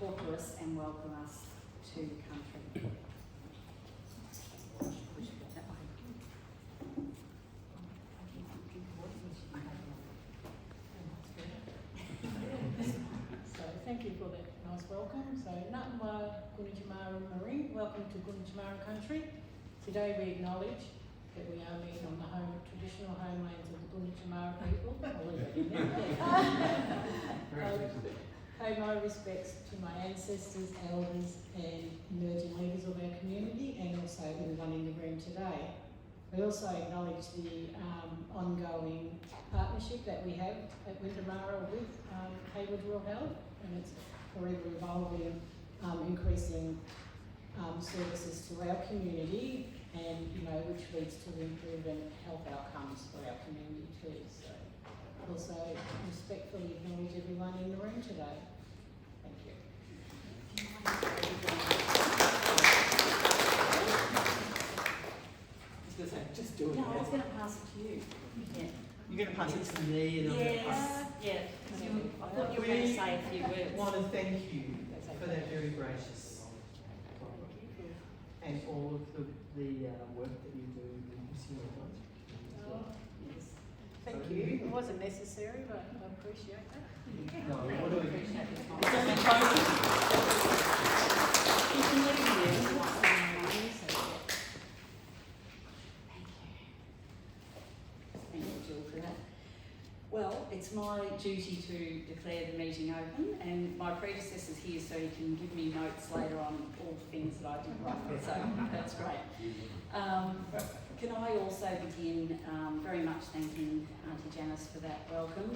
talk to us and welcome us to the country. So thank you for that nice welcome. So Natma Gunichamaru Marine, welcome to Gunichamaru country. Today we acknowledge that we are meeting on the traditional homelands of the Gunichamaru people. I'll leave that in there. Pay my respects to my ancestors, elders and emerging leaders of our community, and also everyone in the room today. We also acknowledge the ongoing partnership that we have at Windamara with Heywood Rural Health, and it's forever evolving, increasing services to our community, and which leads to improving health outcomes for our community too. So also respectfully acknowledge everyone in the room today. Thank you. Just do it. No, I was going to pass it to you. Yeah. You're going to pass it to me, and I'm going to pass it. Yeah. I thought you were going to say a few words. I want to thank you for that very gracious and all of the work that you do in New Zealand. Yes. Thank So you. you- It wasn't necessary, but I appreciate that. No, what do we Appreciate your time. It's only close. You can leave here. Thank you, Jill, for that. Well, it's my duty to declare the meeting open, and my predecessor's here so he can give me notes later on all the things that I did right, so that's great. Can I also begin very much thanking Auntie Janice for that welcome,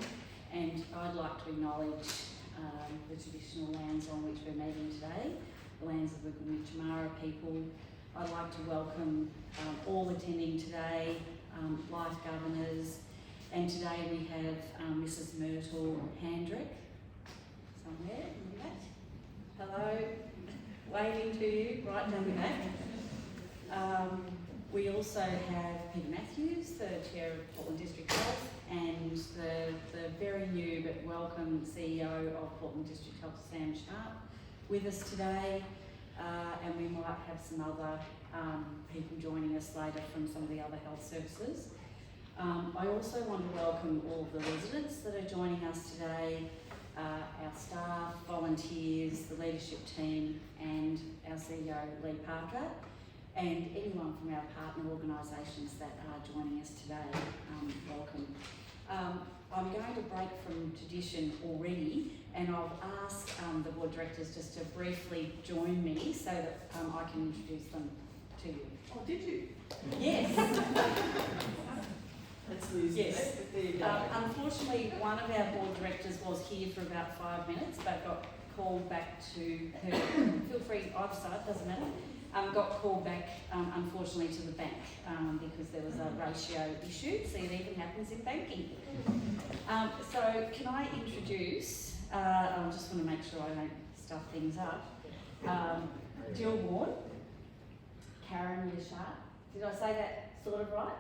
and I'd like to acknowledge the traditional lands on which we're meeting today, the lands of the Gunichamaru people. I'd like to welcome all attending today, life governors, and today we have Mrs. Myrtle Handrick, somewhere in the back. Hello, waving to you right down the back. We also have Peter Matthews, the Chair of Portland District Health, and the very new but welcome CEO of Portland District Health, Sam Sharp, with us today. And we might have some other people joining us later from some of the other health services. I also want to welcome all of the residents that are joining us today, our staff, volunteers, the leadership team, and our CEO, Lee Parker, and anyone from our partner organisations that are joining us today. Welcome. I'm going to break from tradition already, and I'll ask the board directors just to briefly join me so that I can introduce them to you. Oh, did you? Yes. That's Liz. Yes. There you go. Unfortunately, one of our board directors was here for about 5 minutes, but got called back to her. Feel free, either side, doesn't matter. Got called back, unfortunately, to the bank because there was a ratio issue. See, it even happens in banking. So, can I introduce? I just want to make sure I don't stuff things up. Jill Warren, Karen Lishat. Did I say that sort of right?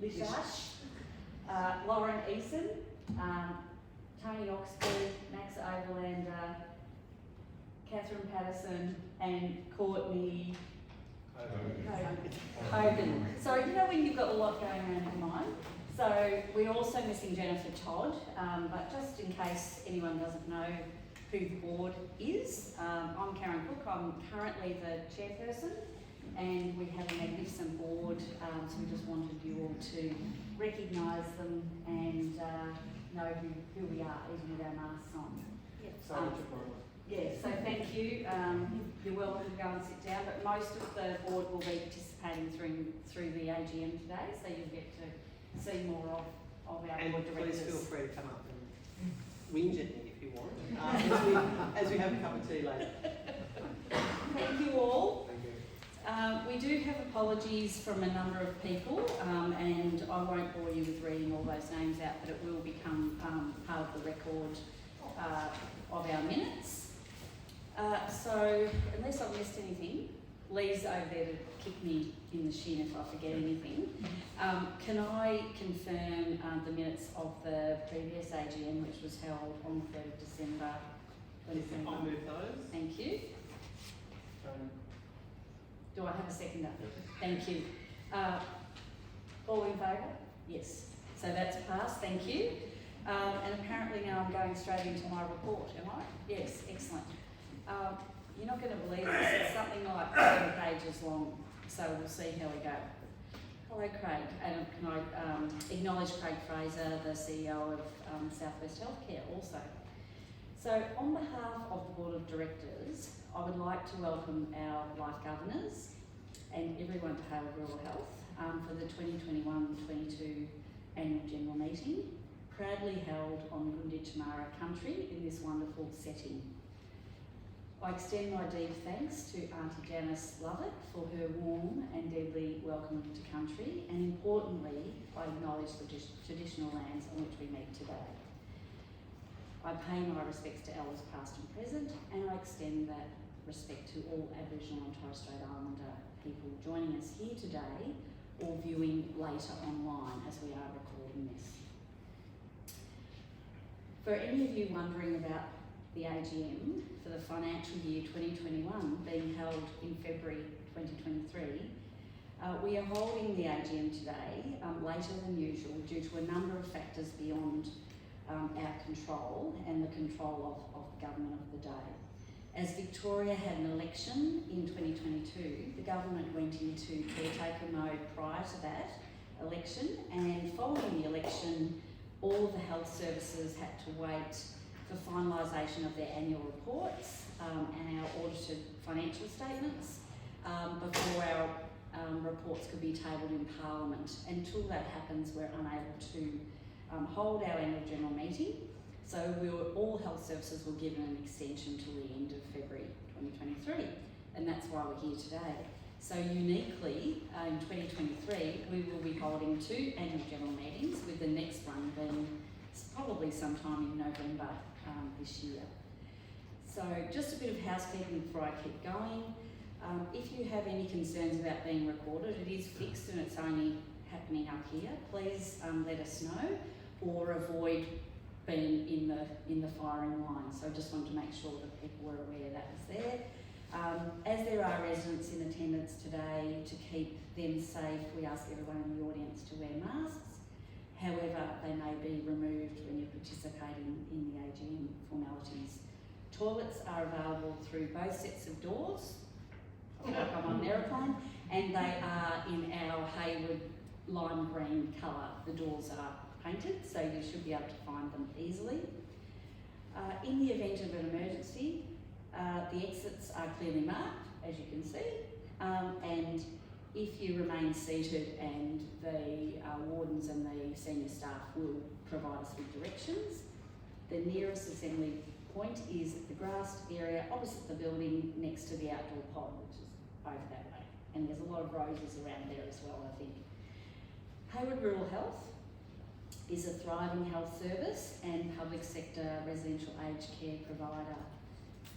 Lishash, Lauren Eason, Tony Oxford, Max Oberlander, Catherine Patterson, and Courtney Hogan. So you know when you've got a lot going on in your mind. So we're also missing Jennifer Todd, but just in case anyone doesn't know who the board is, I'm Karen Cook. I'm currently the chairperson. And we have a magnificent board, so we just wanted you all to recognise them and know who we are, even with our masks on. So thank you. You're welcome to go and sit down, but most of the board will be participating through the AGM today, so you'll get to see more of our And board directors. please feel free to come up and whinge at me if you want, as we have a cup of tea later. Thank you all. We do have apologies from a number of people, and I won't bore you with reading all those names out, but it will become part of the record of our minutes. So, unless I've missed anything, Lee's over there to kick me in the shin if I forget anything. Can I confirm the minutes of the previous AGM, which was held on the 3rd of December Please move I'll on. move those. Thank you. Do I have a seconder? Thank you. All in favour? Yes. So that's passed, thank you. And apparently now I'm going straight into my report, am I? Yes, excellent. You're not going to believe this, it's something like 7 pages long, so we'll see how we go. Hello Craig, and can I acknowledge Craig Fraser, the CEO of Southwest Healthcare also. So on behalf of the Board of Directors, I would like to welcome our Life Governors and everyone to Heywood Rural Health for the 2021-22 Annual General Meeting, proudly held on Gunditjmara country in this wonderful setting. I extend my deep thanks to Auntie Janice Lovett for her warm and deadly welcome to country, and importantly, I acknowledge the traditional lands on which we meet today. I pay my respects to elders past and present, and I extend that respect to all Aboriginal and Torres Strait Islander people joining us here today or viewing later online as we are recording this. For any of you wondering about the AGM for the financial year 2021 being held in February 2023, we are holding the AGM today later than usual due to a number of factors beyond our control and the control of the government of the day. As Victoria had an election in 2022, the government went into caretaker mode prior to that election, and following the election, all of the health services had to wait for finalisation of their annual reports and our audited financial statements before our reports could be tabled in Parliament. Until that happens, we're unable to hold our annual general meeting. So all health services were given an extension till the end of February 2023, and that's why we're here today. So uniquely, in 2023, we will be holding 2 annual general meetings, with the next one being probably sometime in November this year. So just a bit of housekeeping before I keep going. If you have any concerns about being recorded, it is fixed and it's only happening up here. Please let us know, or avoid being in the firing line. So I just wanted to make sure that people were aware that was there. As there are residents in attendance today, to keep them safe, we ask everyone in the audience to wear masks. However, they may be removed when you're participating in the AGM formalities. Toilets are available through both sets of doors, like I'm on an aeroplane, and they are in our Heywood lime green colour. The doors are painted, so you should be able to find them easily. In the event of an emergency, the exits are clearly marked, as you can see, and if you remain seated, and the wardens and the senior staff will provide us with directions. The nearest assembly point is the grassed area opposite the building next to the outdoor pond, which is over that way, and there's a lot of roses around there as well, I think. Heywood Rural Health is a thriving health service and public sector residential aged care provider.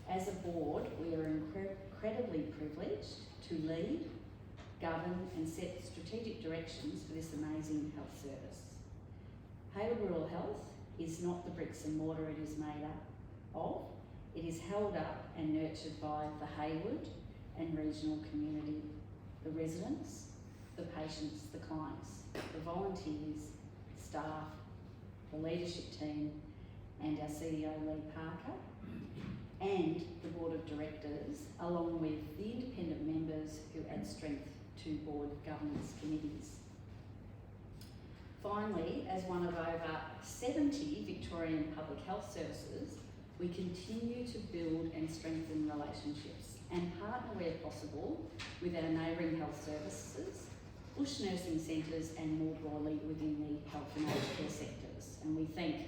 As a board, we are incredibly privileged to lead, govern and set strategic directions for this amazing health service. Heywood Rural Health is not the bricks and mortar it is made up of. It is held up and nurtured by the Heywood and regional community, the residents, the patients, the clients, the volunteers, staff, the leadership team, and our CEO Lee Parker, and the Board of Directors, along with the independent members who add strength to board governance committees. Finally, as one of over 70 Victorian public health services, we continue to build and strengthen relationships and partner where possible with our neighbouring health services, bush nursing centres, and more broadly within the health and aged care sectors. And we thank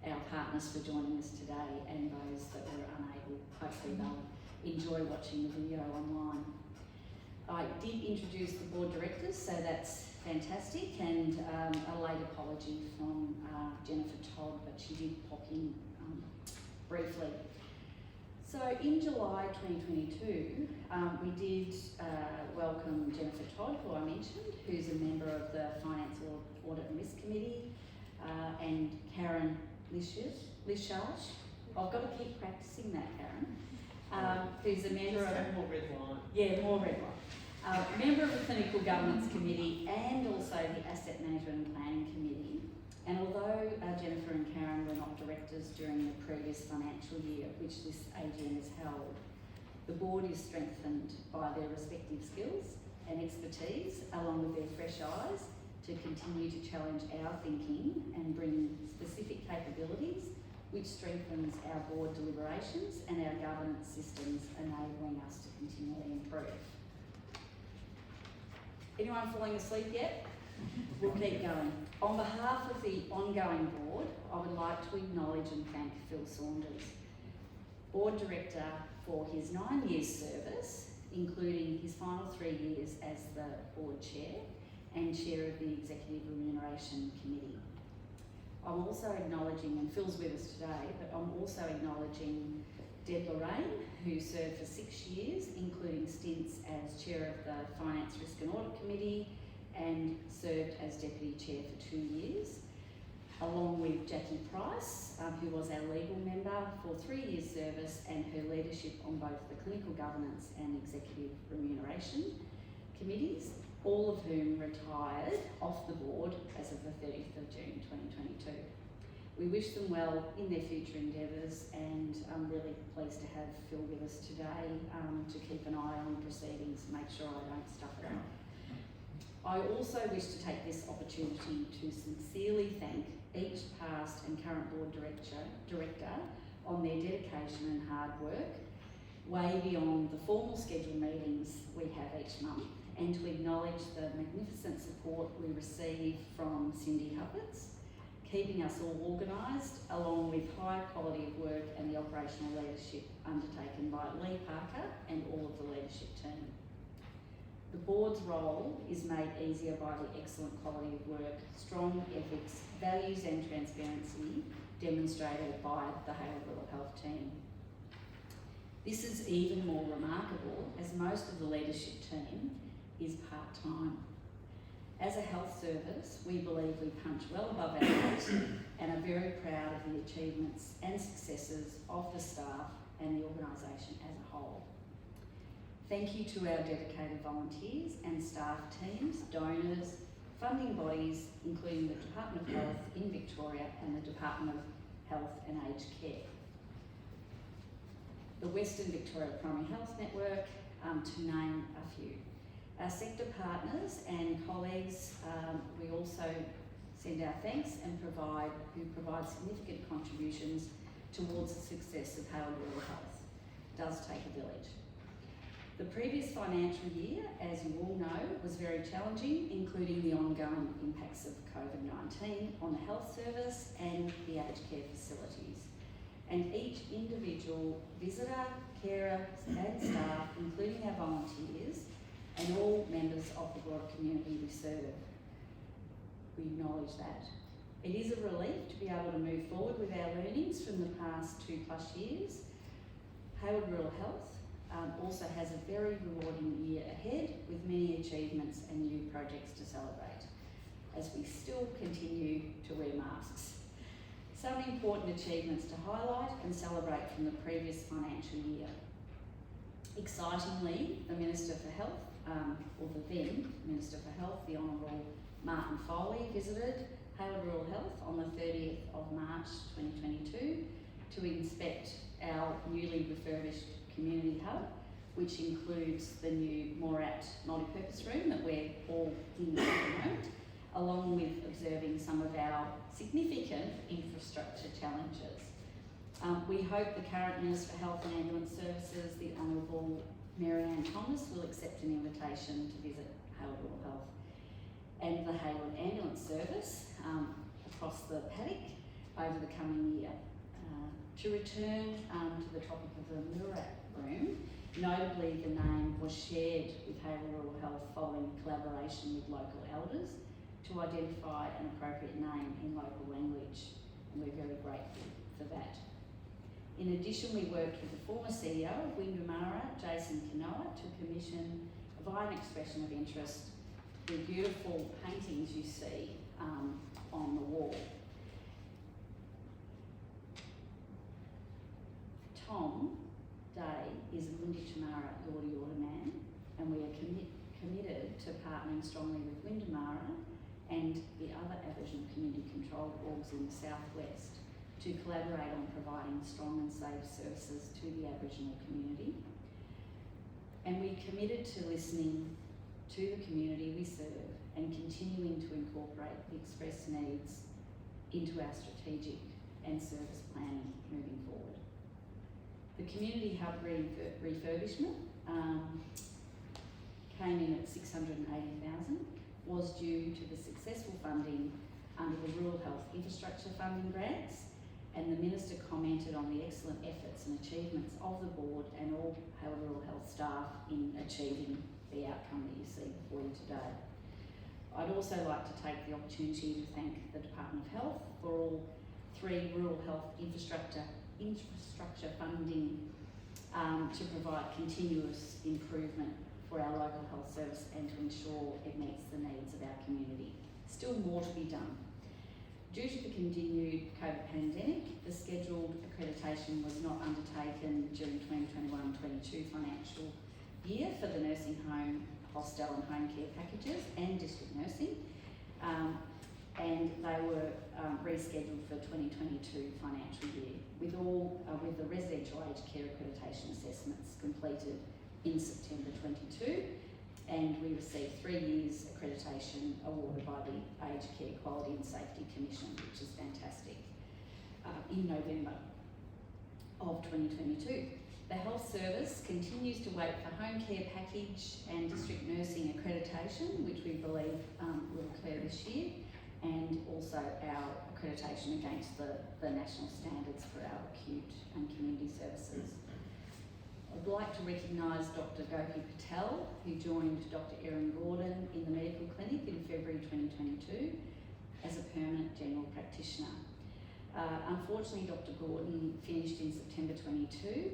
our partners for joining us today, and those that were unable, hopefully they'll enjoy watching the video online. I did introduce the board directors, so that's fantastic, and a late apology from Jennifer Todd, but she did pop in briefly. So in July 2022, we did welcome Jennifer Todd, who I mentioned, who's a member of the Finance Audit and Risk Committee, and Karen Lishage, I've got to keep practicing that, Karen. Who's a member of... More red wine. Yeah, more red wine. Member of the Clinical Governance Committee and also the Asset Management and Planning Committee. And although Jennifer and Karen were not directors during the previous financial year, which this AGM is held, the board is strengthened by their respective skills and expertise, along with their fresh eyes, to continue to challenge our thinking and bring specific capabilities which strengthens our board deliberations and our governance systems, enabling us to continually improve. Anyone falling asleep yet? We'll keep going. On behalf of the ongoing board, I would like to acknowledge and thank Phil Saunders, Board Director, for his 9 years service, including his final 3 years as the Board Chair and Chair of the Executive Remuneration Committee. I'm also acknowledging, and Phil's with us today, but I'm also acknowledging Deb Lorraine, who served for 6 years, including stints as Chair of the Finance, Risk and Audit Committee and served as Deputy Chair for 2 years, along with Jackie Price, who was our legal member for 3 years service, and her leadership on both the Clinical Governance and Executive Remuneration Committees, all of whom retired off the board as of the 30th of June 2022. We wish them well in their future endeavours, and I'm really pleased to have Phil with us today to keep an eye on proceedings, make sure I don't stuff it up. I also wish to take this opportunity to sincerely thank each past and current board director on their dedication and hard work, way beyond the formal scheduled meetings we have each month, and to acknowledge the magnificent support we receive from Cindy Hupperts, keeping us all organised, along with high quality of work and the operational leadership undertaken by Lee Parker and all of the leadership team. The board's role is made easier by the excellent quality of work, strong ethics, values and transparency demonstrated by the Heywood Rural Health team. This is even more remarkable as most of the leadership team is part-time. As a health service, we believe we punch well above our weight and are very proud of the achievements and successes of the staff and the organisation as a whole. Thank you to our dedicated volunteers and staff teams, donors, funding bodies, including the Department of Health in Victoria and the Department of Health and Aged Care, the Western Victoria Primary Health Network, to name a few. Our sector partners and colleagues, we also send our thanks and who provide significant contributions towards the success of Heywood Rural Health. It does take a village. The previous financial year, as you all know, was very challenging, including the ongoing impacts of COVID-19 on the health service and the aged care facilities. And each individual visitor, carer and staff, including our volunteers, and all members of the broader community we serve, we acknowledge that. It is a relief to be able to move forward with our learnings from the past 2+ years. Heywood Rural Health also has a very rewarding year ahead, with many achievements and new projects to celebrate, as we still continue to wear masks. Some important achievements to highlight and celebrate from the previous financial year. Excitingly, the Minister for Health, or the then Minister for Health, the Honourable Martin Foley, visited Heywood Rural Health on the 30th of March 2022 to inspect our newly refurbished community hub, which includes the new Morat multipurpose room that we're all in at the moment, along with observing some of our significant infrastructure challenges. We hope the current Minister for Health and Ambulance Services, the Honourable Marianne Thomas, will accept an invitation to visit Heywood Rural Health and the Heywood Ambulance Service across the paddock over the coming year. To return to the topic of the Morat room, notably the name was shared with Heywood Rural Health following collaboration with local elders to identify an appropriate name in local language, and we're very grateful for that. In addition, we worked with the former CEO of Windamara, Jason Kanoa, to commission, via an expression of interest, the beautiful paintings you see on the wall. Tom Day is a Winditjamara Yorta Yorta man, and we are committed to partnering strongly with Windamara and the other Aboriginal community controlled orgs in the southwest to collaborate on providing strong and safe services to the Aboriginal community. And we committed to listening to the community we serve and continuing to incorporate the express needs into our strategic and service planning moving forward. The community hub refurbishment came in at $680,000, was due to the successful funding under the Rural Health Infrastructure Funding grants, and the Minister commented on the excellent efforts and achievements of the board and all rural health staff in achieving the outcome that you see before you today. I'd also like to take the opportunity to thank the Department of Health for all 3 rural health infrastructure funding to provide continuous improvement for our local health service and to ensure it meets the needs of our community. Still more to be done. Due to the continued COVID pandemic, the scheduled accreditation was not undertaken during 2021-22 financial year for the nursing home, hostel and home care packages and district nursing, and they were rescheduled for 2022 financial year with the residential aged care accreditation assessments completed in September 22, and we received 3 years accreditation awarded by the Aged Care Quality and Safety Commission, which is fantastic, in November of 2022. The health service continues to wait for home care package and district nursing accreditation, which we believe will occur this year, and also our accreditation against the national standards for our acute and community services. I'd like to recognise Dr. Gopi Patel, who joined Dr. Erin Gordon in the medical clinic in February 2022 as a permanent general practitioner. Unfortunately, Dr. Gordon finished in September 22.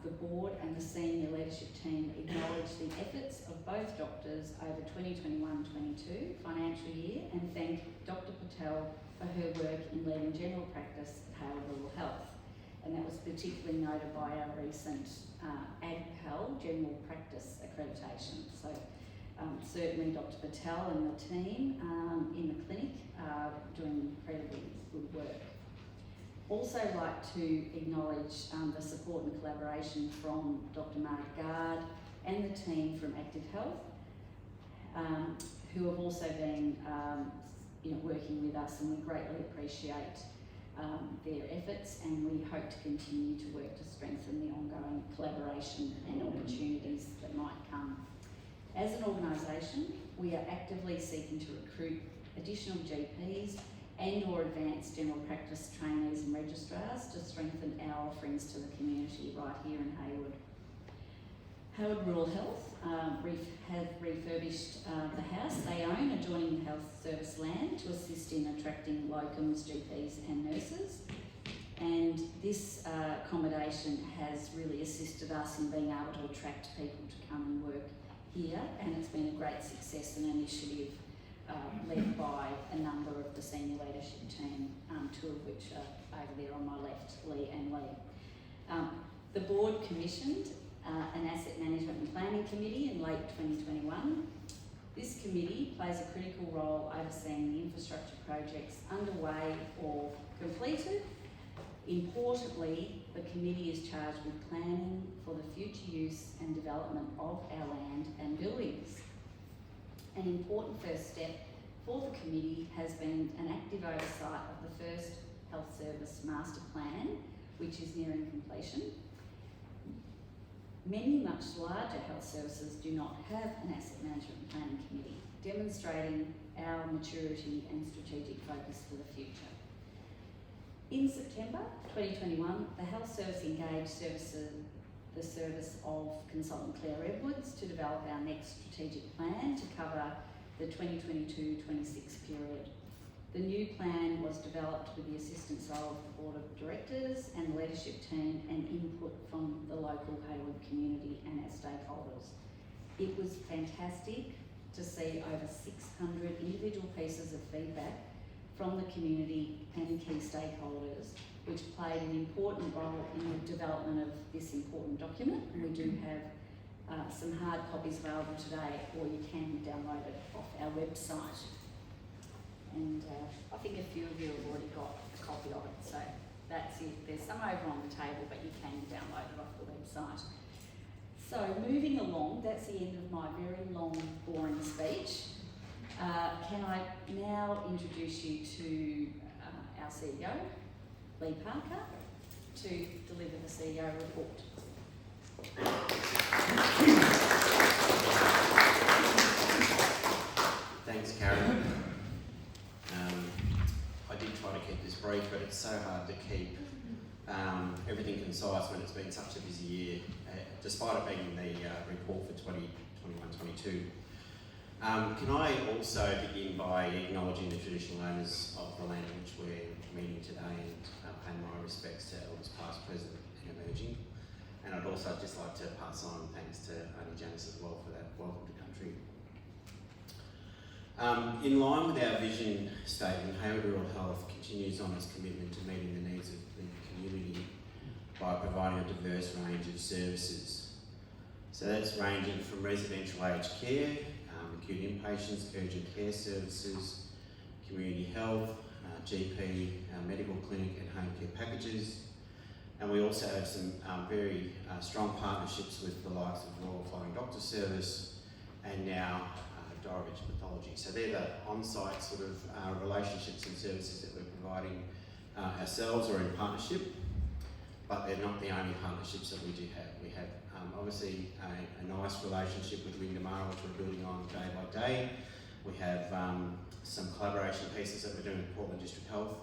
The board and the senior leadership team acknowledge the efforts of both doctors over 2021-22 financial year and thank Dr. Patel for her work in leading general practice at Heywood Rural Health. And that was particularly noted by our recent AGPAL general practice accreditation. So certainly Dr. Patel and the team in the clinic are doing incredibly good work. Also like to acknowledge the support and collaboration from Dr. Mark Gard and the team from Active Health, who have also been working with us, and we greatly appreciate their efforts, and we hope to continue to work to strengthen the ongoing collaboration and opportunities that might come. As an organisation, we are actively seeking to recruit additional GPs and or advanced general practice trainees and registrars to strengthen our offerings to the community right here in Heywood. Heywood Rural Health have refurbished the house they own adjoining the health service land to assist in attracting locums, GPs and nurses. And this accommodation has really assisted us in being able to attract people to come and work here, and it's been a great success and initiative led by a number of the senior leadership team, 2 of which are over there on my left, Lee and Lee. The board commissioned an asset management and planning committee in late 2021. This committee plays a critical role overseeing the infrastructure projects underway or completed. Importantly, the committee is charged with planning for the future use and development of our land and buildings. An important first step for the committee has been an active oversight of the first health service master plan, which is nearing completion. Many much larger health services do not have an asset management and planning committee, demonstrating our maturity and strategic focus for the future. In September 2021, the health service engaged the service of consultant Claire Edwards to develop our next strategic plan to cover the 2022-26 period. The new plan was developed with the assistance of the Board of Directors and the leadership team and input from the local Heywood community and our stakeholders. It was fantastic to see over 600 individual pieces of feedback from the community and key stakeholders, which played an important role in the development of this important document. And we do have some hard copies available today, or you can download it off our website. And I think a few of you have already got a copy of it, so that's it. There's some over on the table, but you can download it off the website. So moving along, that's the end of my very long, boring speech. Can I now introduce you to our CEO, Lee Parker, to deliver the CEO report. Thanks, Karen. I did try to keep this brief, but it's so hard to keep everything concise when it's been such a busy year, despite it being the report for 2021-22. Can I also begin by acknowledging the traditional owners of the land on which we're meeting today and paying my respects to elders past, present and emerging. And I'd also just like to pass on thanks to Auntie Janice as well for that welcome to country. In line with our vision statement, Heywood Rural Health continues on its commitment to meeting the needs of the community by providing a diverse range of services. So that's ranging from residential aged care, acute inpatients, urgent care services, community health, GP, medical clinic and home care packages. And we also have some very strong partnerships with the likes of Royal Flying Doctor Service and now Dorridge Pathology. So they're the on-site sort of relationships and services that we're providing ourselves or in partnership, but they're not the only partnerships that we do have. We have obviously a nice relationship with Windamara, which we're building on day by day. We have some collaboration pieces that we're doing with Portland District Health,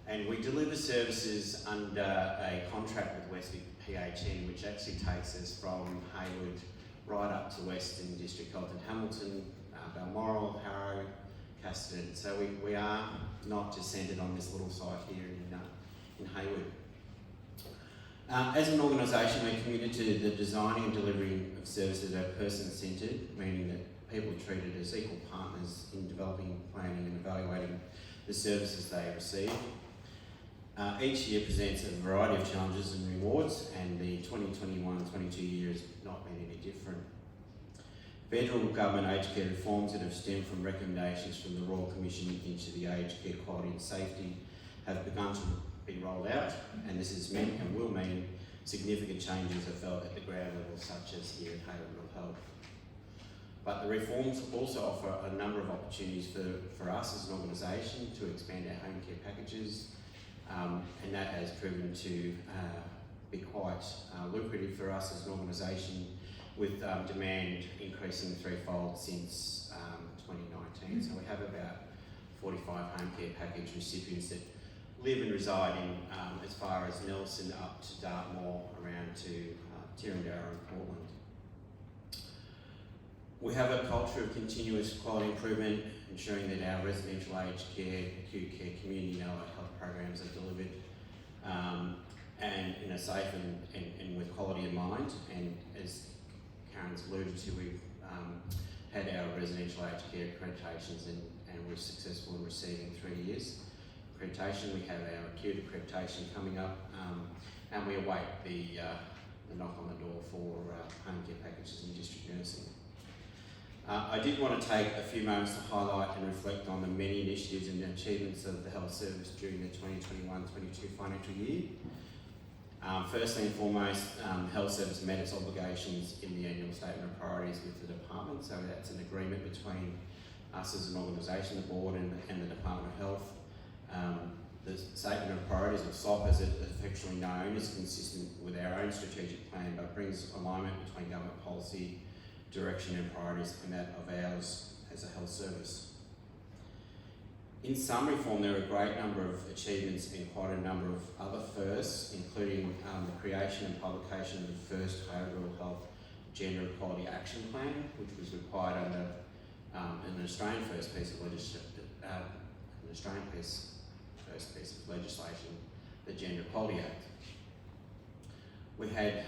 and we deliver services under a contract with Westvic PHN, which actually takes us from Heywood right up to Western District Health in Hamilton, Balmoral, Harrow, Casterton. So we are not just centred on this little site here in Heywood. As an organisation, we're committed to the designing and delivery of services that are person-centred, meaning that people are treated as equal partners in developing, planning and evaluating the services they receive. Each year presents a variety of challenges and rewards, and the 2021-22 year has not been any different. Federal government aged care reforms that have stemmed from recommendations from the Royal Commission into the Aged Care Quality and Safety have begun to be rolled out, and this has meant and will mean significant changes are felt at the ground level, such as here at Heywood Rural Health. But the reforms also offer a number of opportunities for us as an organisation to expand our home care packages, and that has proven to be quite lucrative for us as an organisation, with demand increasing threefold since 2019. So we have about 45 home care package recipients that live and reside in as far as Nelson up to Dartmoor, around to Tirrandara and Portland. We have a culture of continuous quality improvement, ensuring that our residential aged care, acute care, community and allied health programs are delivered and in a safe and with quality in mind. And as Karen's alluded to, we've had our residential aged care accreditations and we're successful in receiving 3 years accreditation. We have our acute accreditation coming up, and we await the knock on the door for home care packages in district nursing. I did want to take a few moments to highlight and reflect on the many initiatives and achievements of the health service during the 2021-22 financial year. Firstly and foremost, health service met its obligations in the annual statement of priorities with the department, so that's an agreement between us as an organisation, the board and the Department of Health. The statement of priorities, or SOP as it's affectionately known, is consistent with our own strategic plan but brings alignment between government policy, direction and priorities and that of ours as a health service. In summary form, there are a great number of achievements and quite a number of other firsts, including the creation and publication of the first Heywood Rural Health Gender Equality Action Plan, which was required under an Australian first piece of legislation, the Gender Equality Act. We had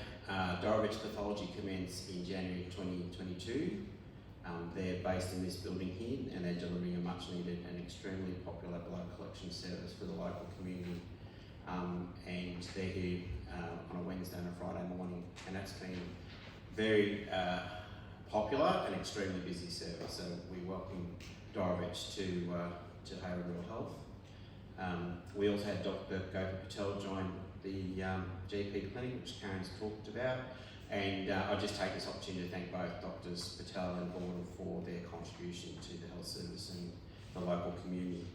Dorridge Pathology commence in January 2022. They're based in this building here and they're delivering a much needed and extremely popular blood collection service for the local community and they're here on a Wednesday and a Friday morning, and that's been very popular and extremely busy service. So we welcome Dorevich to Heywood Rural Health. We also had Dr. Gopal Patel join the GP clinic, which Karen's talked about, and I'll just take this opportunity to thank both Doctors Patel and Gordon for their contribution to the health service and the local community.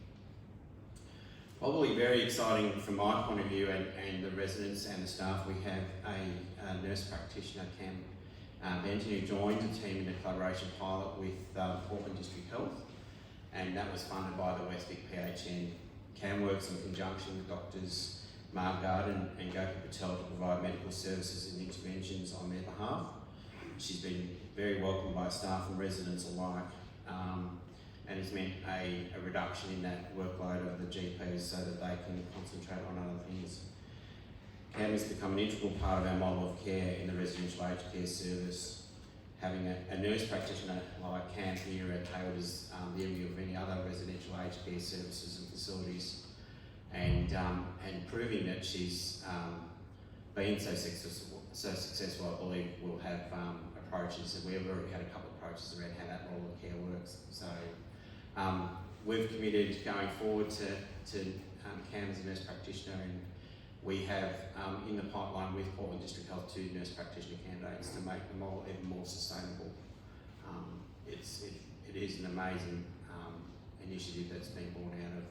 Probably very exciting from my point of view and the residents and the staff, we have a nurse practitioner, Cam Benton, who joined the team in a collaboration pilot with Portland District Health, and that was funded by the West Vic PHN. Cam works in conjunction with Doctors Margard and Gopal Patel to provide medical services and interventions on their behalf. She's been very welcomed by staff and residents alike, and has meant a reduction in that workload of the GPs so that they can concentrate on other things. Cam has become an integral part of our model of care in the residential aged care service. Having a nurse practitioner like Cam here at Heywood is the envy of any other residential aged care services and facilities, and proving that she's been so successful, I believe we'll have approaches, and we've already had a couple of approaches around how that model of care works. So we've committed going forward to Cam as a nurse practitioner, and we have in the pipeline with Portland District Health 2 nurse practitioner candidates to make the model even more sustainable. It is an amazing initiative that's been born out of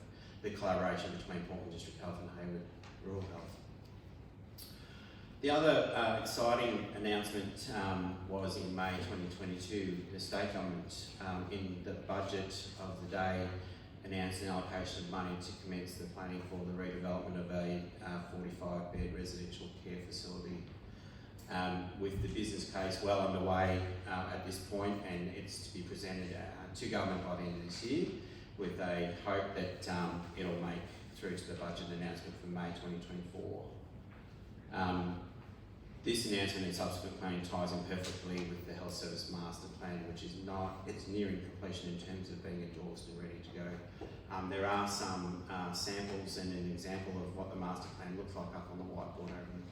the collaboration between Portland District Health and Heywood Rural Health. The other exciting announcement was in May 2022, the state government in the budget of the day announced an allocation of money to commence the planning for the redevelopment of a 45-bed residential care facility. With the business case well underway at this point, and it's to be presented to government by the end of this year, with a hope that it'll make through to the budget announcement for May 2024. This announcement and subsequent planning ties in perfectly with the Health Service Master Plan, which is it's nearing completion in terms of being endorsed and ready to go. There are some samples and an example of what the Master Plan looks like up on the whiteboard over in the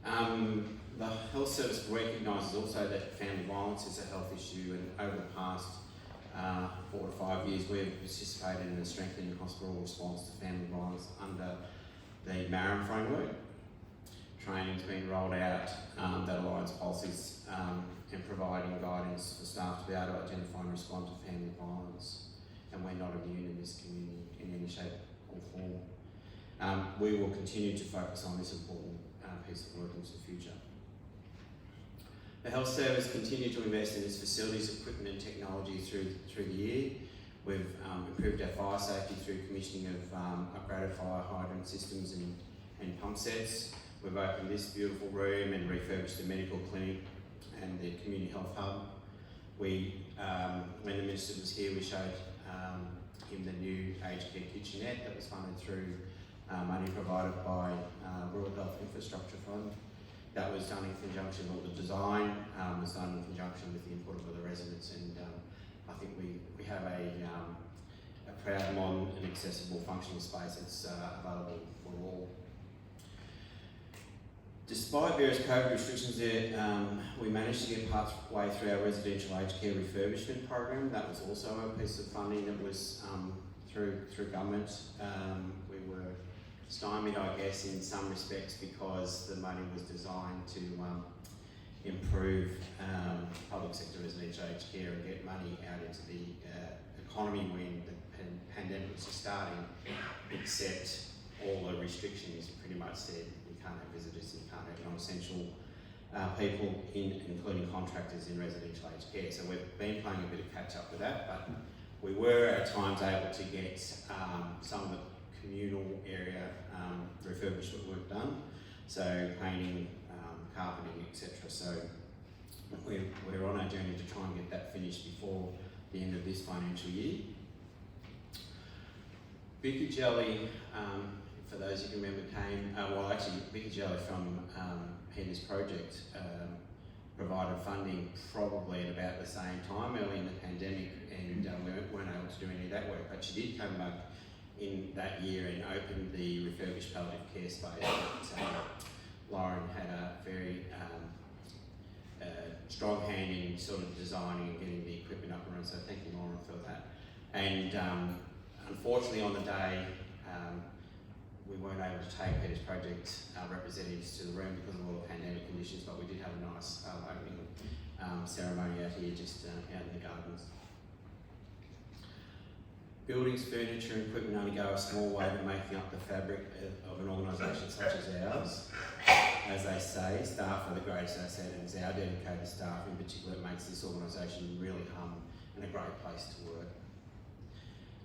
corner. The Health Service recognises also that family violence is a health issue, and over the past 4 to 5 years we've participated in the strengthening hospital response to family violence under the MARAM framework. Training's been rolled out that aligns policies and providing guidance for staff to be able to identify and respond to family violence, and we're not immune in this community in any shape or form. We will continue to focus on this important piece of work into the future. The Health Service continued to invest in its facilities, equipment and technology through the year. We've improved our fire safety through commissioning of upgraded fire hydrant systems and pump sets. We've opened this beautiful room and refurbished the medical clinic and the community health hub. When the Minister was here, we showed him the new aged care kitchenette that was funded through money provided by Rural Health Infrastructure Fund. That was done in conjunction with the design, was done in conjunction with the input of the residents, and I think we have a proud, modern and accessible functional space that's available for all. Despite various COVID restrictions there, we managed to get partway through our residential aged care refurbishment program. That was also a piece of funding that was through government. We were stymied, I guess, in some respects because the money was designed to improve public sector residential aged care and get money out into the economy when the pandemic was just starting, except all the restrictions pretty much said you can't have visitors, you can't have non-essential people, including contractors in residential aged care. So we've been playing a bit of catch up with that, but we were at times able to get some of the communal area refurbishment work done, so painting, carpeting, etc. So we're on our journey to try and get that finished before the end of this financial year. Vicky Jelly, for those who can remember, came, Vicky Jelly from Peter's project provided funding probably at about the same time, early in the pandemic, and we weren't able to do any of that work, but she did come back in that year and opened the refurbished palliative care space that Lauren had a very strong hand in sort of designing and getting the equipment up and running, so thank you, Lauren, for that. And unfortunately on the day, we weren't able to take Peter's project representatives to the room because of all the pandemic conditions, but we did have a nice opening ceremony out here, just out in the gardens. Buildings, furniture and equipment only go a small way to making up the fabric of an organisation such as ours. As they say, staff are the greatest asset, and it's our dedicated staff in particular that makes this organisation really hum and a great place to work.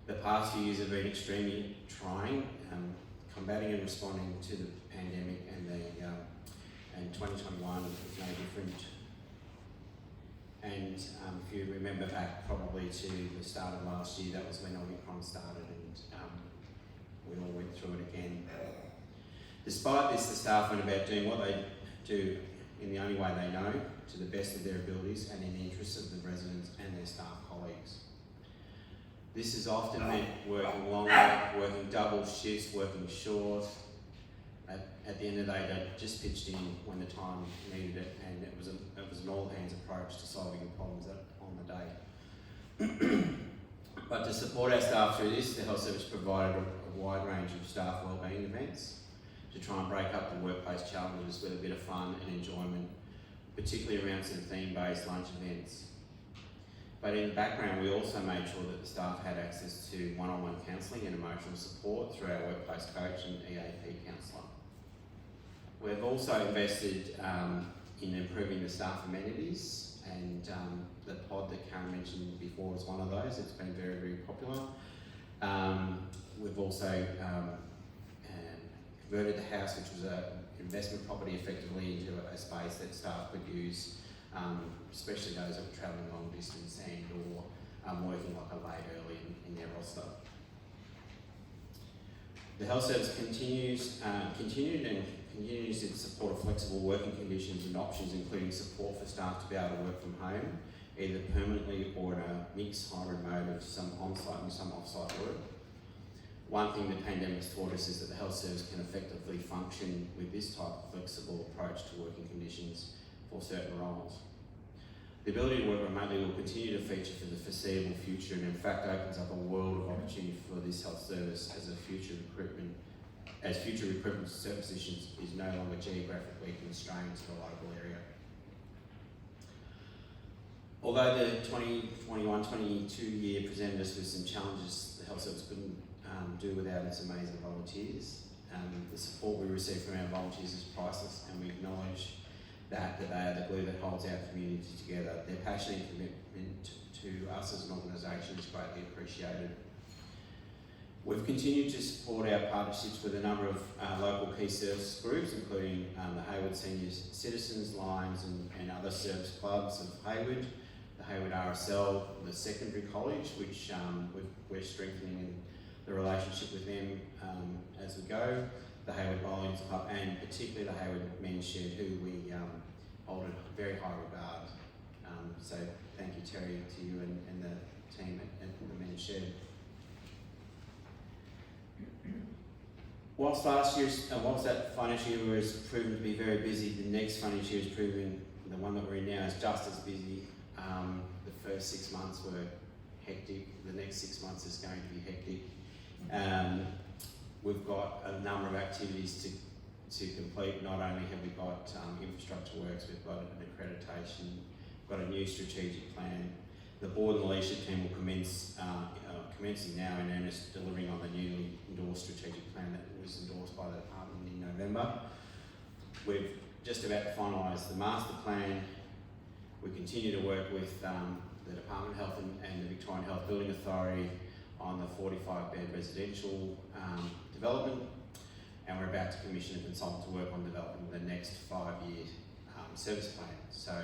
The past few years have been extremely trying, combating and responding to the pandemic, and 2021 was no different. And if you remember back probably to the start of last year, that was when Omicron started, and we all went through it again. Despite this, the staff went about doing what they do in the only way they know, to the best of their abilities and in the interests of the residents and their staff colleagues. This has often meant working longer, working double shifts, working short. At the end of the day, they just pitched in when the time needed it, and it was an all-hands approach to solving the problems on the day. But to support our staff through this, the Health Service provided a wide range of staff wellbeing events to try and break up the workplace challenges with a bit of fun and enjoyment, particularly around some theme-based lunch events. But in the background, we also made sure that the staff had access to one-on-one counselling and emotional support through our workplace coach and EAP counsellor. We've also invested in improving the staff amenities, and the pod that Karen mentioned before is one of those. It's been very, very popular. We've also converted the house, which was an investment property, effectively into a space that staff could use, especially those that were travelling long distance and or working like a late early in their roster. The Health Service continues its support of flexible working conditions and options, including support for staff to be able to work from home, either permanently or in a mixed hybrid mode of some on-site and some off-site work. One thing the pandemic's taught us is that the Health Service can effectively function with this type of flexible approach to working conditions for certain roles. The ability to work remotely will continue to feature for the foreseeable future, and in fact opens up a world of opportunity for this Health Service as future recruitment positions is no longer geographically constrained to the local area. Although the 2021-22 year presented us with some challenges the Health Service couldn't do without its amazing volunteers, the support we receive from our volunteers is priceless, and we acknowledge that they are the glue that holds our community together. Their passion and commitment to us as an organisation is greatly appreciated. We've continued to support our partnerships with a number of local key service groups, including the Heywood Senior Citizens Lines and other service clubs of Heywood, the Heywood RSL, the Secondary College, which we're strengthening the relationship with them as we go, the Heywood Bowling Club, and particularly the Heywood Men's Shed, who we hold in very high regard. So thank you, Terry, to you and the team at the Men's Shed. Whilst that financial year was proven to be very busy, the next financial year is proving, the one that we're in now, is just as busy. The first 6 months were hectic. The next 6 months is going to be hectic. We've got a number of activities to complete. Not only have we got infrastructure works, we've got an accreditation, we've got a new strategic plan. The board and the leadership team will commencing now in earnest, delivering on the newly endorsed strategic plan that was endorsed by the department in November. We've just about to finalise the master plan. We continue to work with the Department of Health and the Victorian Health Building Authority on the 45-bed residential development, and we're about to commission a consultant to work on developing the next 5-year service plan. So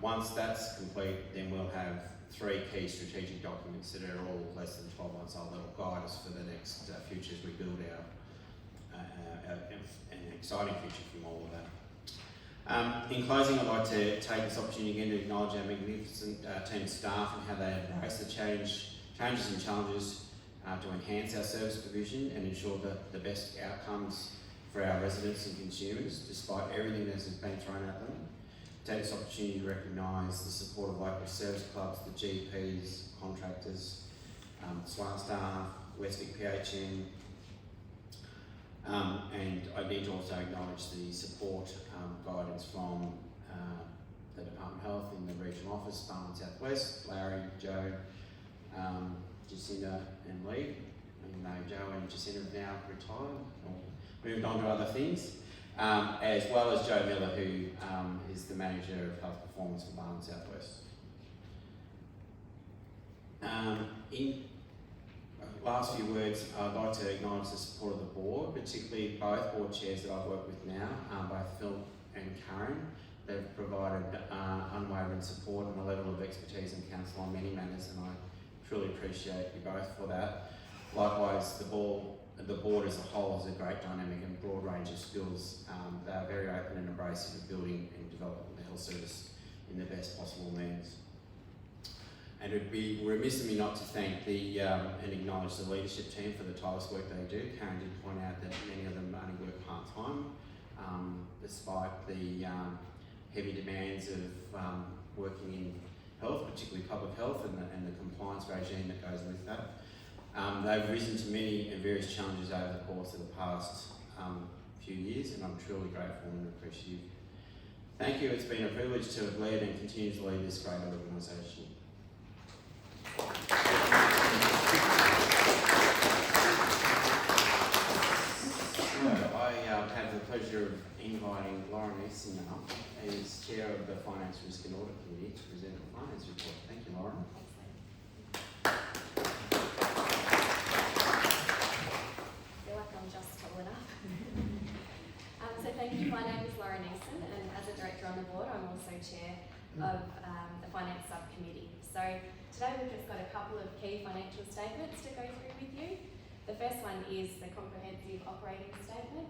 once that's complete, then we'll have 3 key strategic documents that are all less than 12 months old that will guide us for the next future as we build an exciting future from all of that. In closing, I'd like to take this opportunity again to acknowledge our magnificent team of staff and how they embrace the changes and challenges to enhance our service provision and ensure the best outcomes for our residents and consumers, despite everything that has been thrown at them. Take this opportunity to recognise the support of local service clubs, the GPs, contractors, SWA staff, Westvic PHN, and I need to also acknowledge the support guidance from the Department of Health in the regional office, Barwon South West, Larry, Joe, Jacinda and Lee. Even though Joe and Jacinda have now retired or moved on to other things, as well as Joe Miller, who is the Manager of Health Performance for Barwon South West. In last few words, I'd like to acknowledge the support of the board, particularly both board chairs that I've worked with now, both Phil and Karen. They've provided unwavering support and a level of expertise and counsel on many matters, and I truly appreciate you both for that. Likewise, the board as a whole has a great dynamic and broad range of skills. They are very open and embracing of building and developing the health service in the best possible means. And it would be remiss of me not to thank and acknowledge the leadership team for the tireless work they do. Karen did point out that many of them only work part-time, despite the heavy demands of working in health, particularly public health, and the compliance regime that goes with that. They've risen to many and various challenges over the course of the past few years, and I'm truly grateful and appreciative. Thank you. It's been a privilege to have led and continue to lead this great organisation. I have the pleasure of inviting Lauren Easton now as Chair of the Finance, Risk and Audit Committee to present the Finance Report. Thank you, Lauren. I feel like I'm just tall enough. So thank you. My name is Lauren Easton, and as a Director on the board, I'm also Chair of the Finance Subcommittee. So today we've just got a couple of key financial statements to go through with you. The first one is the comprehensive operating statement.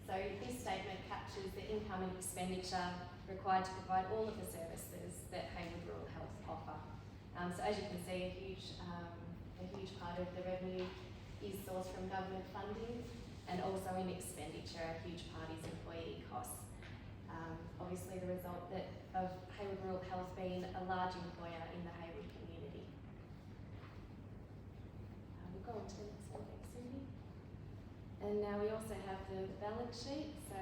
So this statement captures the income and expenditure required to provide all of the services that Heywood Rural Health offer. So as you can see, a huge part of the revenue is sourced from government funding, and also in expenditure, a huge part is employee costs. Obviously the result of Heywood Rural Health being a large employer in the Heywood community. We'll go on to the next one, thanks Cindy. And now we also have the balance sheet. So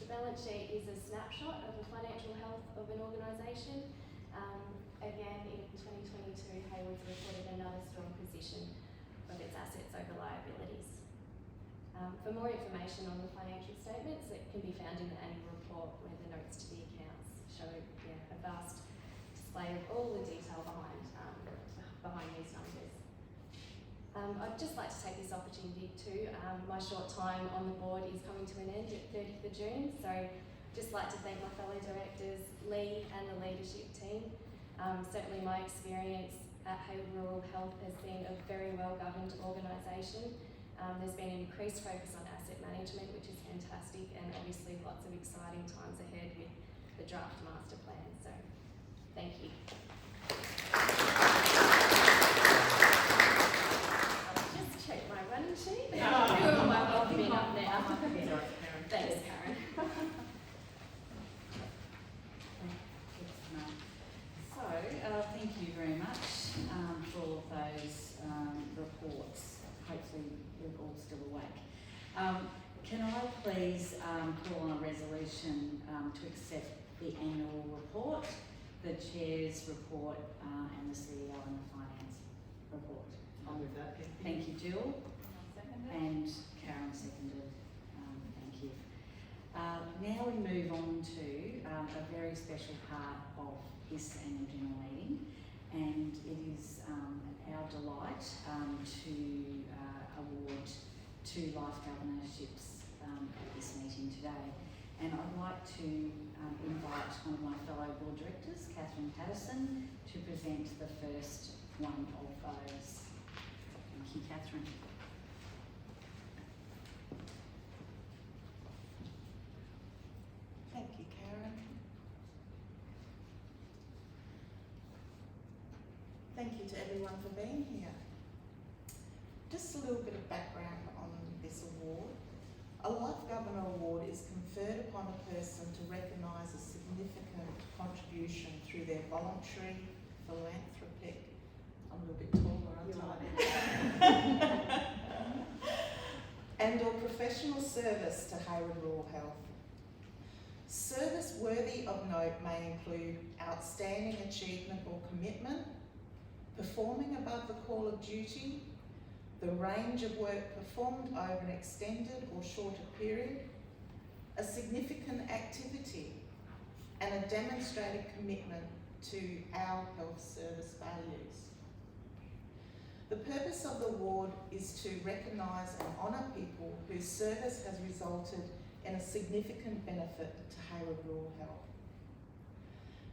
the balance sheet is a snapshot of the financial health of an organisation. Again, in 2022, Heywood's reported another strong position of its assets over liabilities. For more information on the financial statements, it can be found in the annual report where the notes to the accounts show a vast display of all the detail behind these numbers. I'd just like to take this opportunity to, my short time on the board is coming to an end at 30th of June, so just like to thank my fellow directors, Lee and the leadership team. Certainly my experience at Heywood Rural Health has been a very well governed organisation. There's been an increased focus on asset management, which is fantastic, and obviously lots of exciting times ahead with the draft master plan, so thank you. I'll just check my running sheet. Who am I welcoming up now? Thanks, Karen. Thank you very much for all of those reports. Hopefully you're all still awake. Can I please call on a resolution to accept the annual report, the Chair's report, and the CEO and the Finance report? I'll move that. Thank you, Jill. And Karen seconded. Thank you. Now we move on to a very special part of this annual general meeting, and it is our delight to award 2 life governorships at this meeting today. And I'd like to invite one of my fellow board directors, Catherine Patterson, to present the first one of those. Thank you, Catherine. Thank you, Karen. Thank you to everyone for being here. Just a little bit of background on this award. A Life Governor Award is conferred upon a person to recognise a significant contribution through their voluntary, philanthropic, I'm a little bit taller, aren't I? And or professional service to Heywood Rural Health. Service worthy of note may include outstanding achievement or commitment, performing above the call of duty, the range of work performed over an extended or shorter period, a significant activity, and a demonstrated commitment to our health service values. The purpose of the award is to recognise and honour people whose service has resulted in a significant benefit to Heywood Rural Health.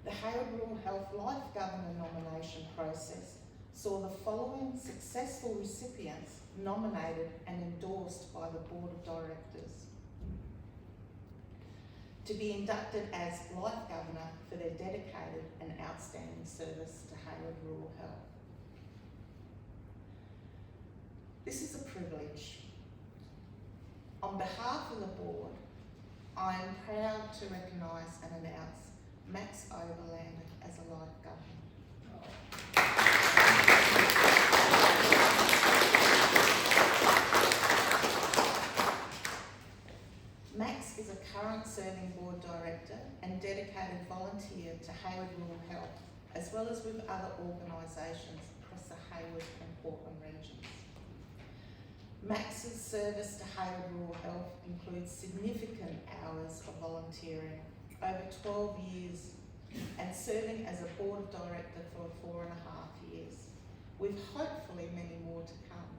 The Heywood Rural Health Life Governor nomination process saw the following successful recipients nominated and endorsed by the Board of Directors to be inducted as Life Governor for their dedicated and outstanding service to Heywood Rural Health. This is a privilege. On behalf of the Board, I am proud to recognise and announce Max Oberlander as a Life Governor. Max is a current serving Board Director and dedicated volunteer to Heywood Rural Health, as well as with other organisations across the Heywood and Portland regions. Max's service to Heywood Rural Health includes significant hours of volunteering, over 12 years, and serving as a Board of Director for 4.5 years, with hopefully many more to come.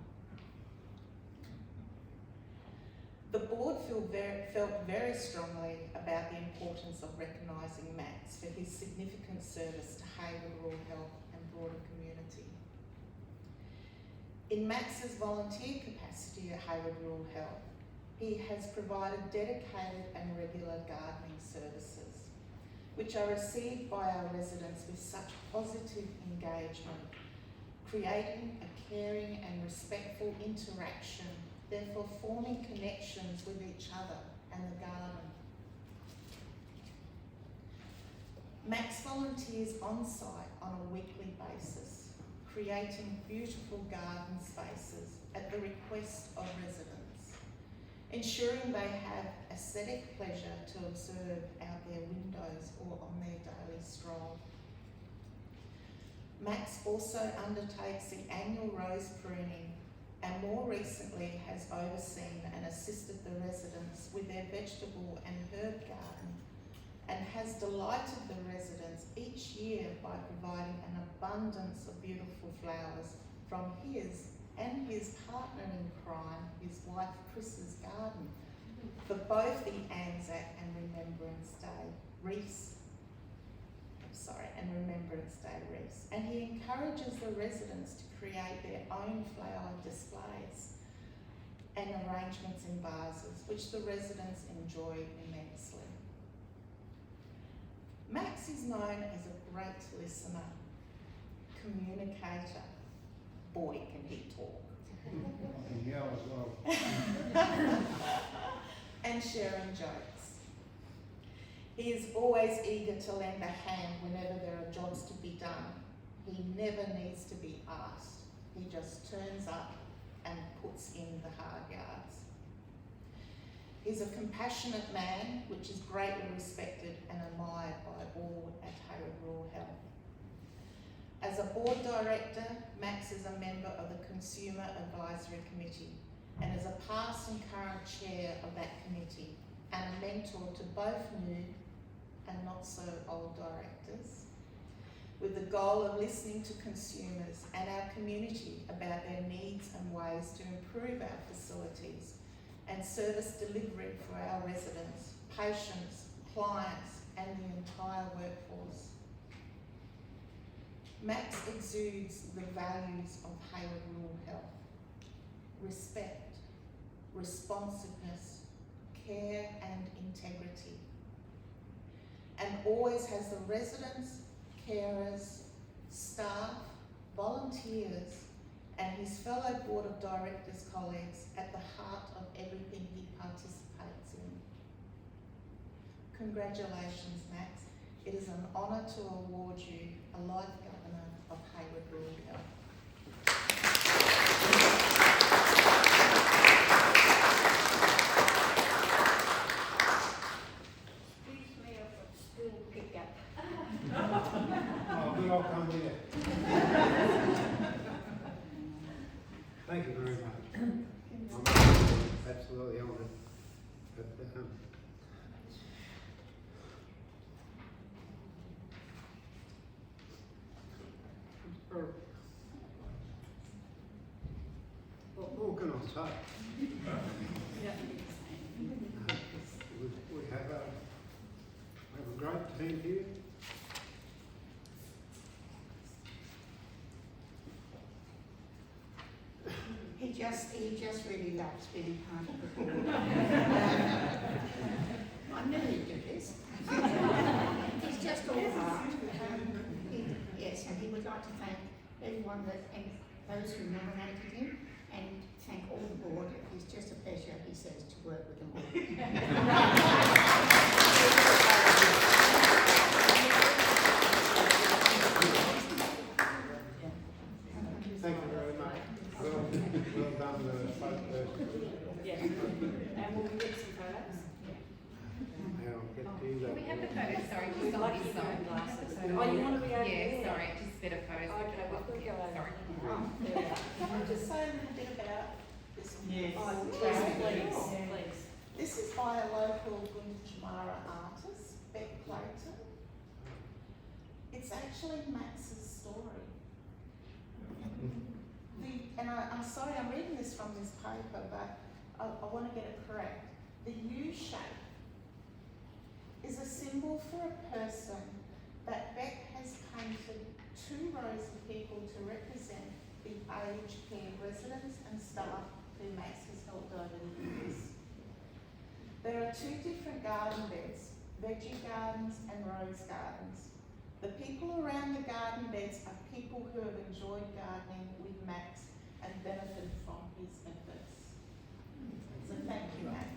The Board felt very strongly about the importance of recognising Max for his significant service to Heywood Rural Health and broader community. In Max's volunteer capacity at Heywood Rural Health, he has provided dedicated and regular gardening services, which are received by our residents with such positive engagement, creating a caring and respectful interaction, therefore forming connections with each other and the garden. Max volunteers on site on a weekly basis, creating beautiful garden spaces at the request of residents, ensuring they have aesthetic pleasure to observe out their windows or on their daily stroll. Max also undertakes the annual rose pruning and more recently has overseen and assisted the residents with their vegetable and herb garden, and has delighted the residents each year by providing an abundance of beautiful flowers from his and his partner in crime, his wife Chris's garden, for both the Anzac and Remembrance Day wreaths. Remembrance Day wreaths. And he encourages the residents to create their own flower displays and arrangements in vases, which the residents enjoy immensely. Max is known as a great listener, communicator. Boy, can he talk. Yeah, as well. And sharing jokes. He is always eager to lend a hand whenever there are jobs to be done. He never needs to be asked. He just turns up and puts in the hard yards. He's a compassionate man, which is greatly respected and admired by all at Heywood Rural Health. As a Board Director, Max is a member of the Consumer Advisory Committee and is a past and current chair of that committee and a mentor to both new and not so old directors, with the goal of listening to consumers and our community about their needs and ways to improve our facilities and service delivery for our residents, patients, clients, and the entire workforce. Max exudes the values of Heywood Rural Health: respect, responsiveness, care and integrity, and always has the residents, carers, staff, volunteers and his fellow Board of Directors colleagues at the heart of everything he participates in. Congratulations, Max. It is an honour to award you a Life Governor of Heywood Rural Health. Excuse me, I've got still pick up. Oh, good, I'll come here. Thank you very much. I'm absolutely honoured. But, what more can I say? We have a great team here. He just really loves being part of the board. I knew he'd do this. He's just all heart. Yes, and he would like to thank everyone and those who nominated him, and thank all the board. It's just a pleasure, he says, to work with them all. Thank you very much. Well done, spokesperson. Yeah. And we'll get some photos. Now, get to you. Can we have the photos? Sorry, just on Lucky this you're wearing side. glasses. Oh, you want to be over there? Yeah, sorry, just better photos. Okay, we'll go over. Sorry. Oh, there we are. Can I just say a little bit about this? Yes. Oh, Please, please. This is by a local Gunditjmara artist, Beck Clayton. It's actually Max's story. I'm sorry, I'm reading this from this paper, but I want to get it correct. The U shape is a symbol for a person that Beck has painted 2 rows of people to represent the aged care residents and staff who Max has helped over the years. There are 2 different garden beds, veggie gardens and rose gardens. The people around the garden beds are people who have enjoyed gardening with Max and benefited from his efforts. So thank you, Max.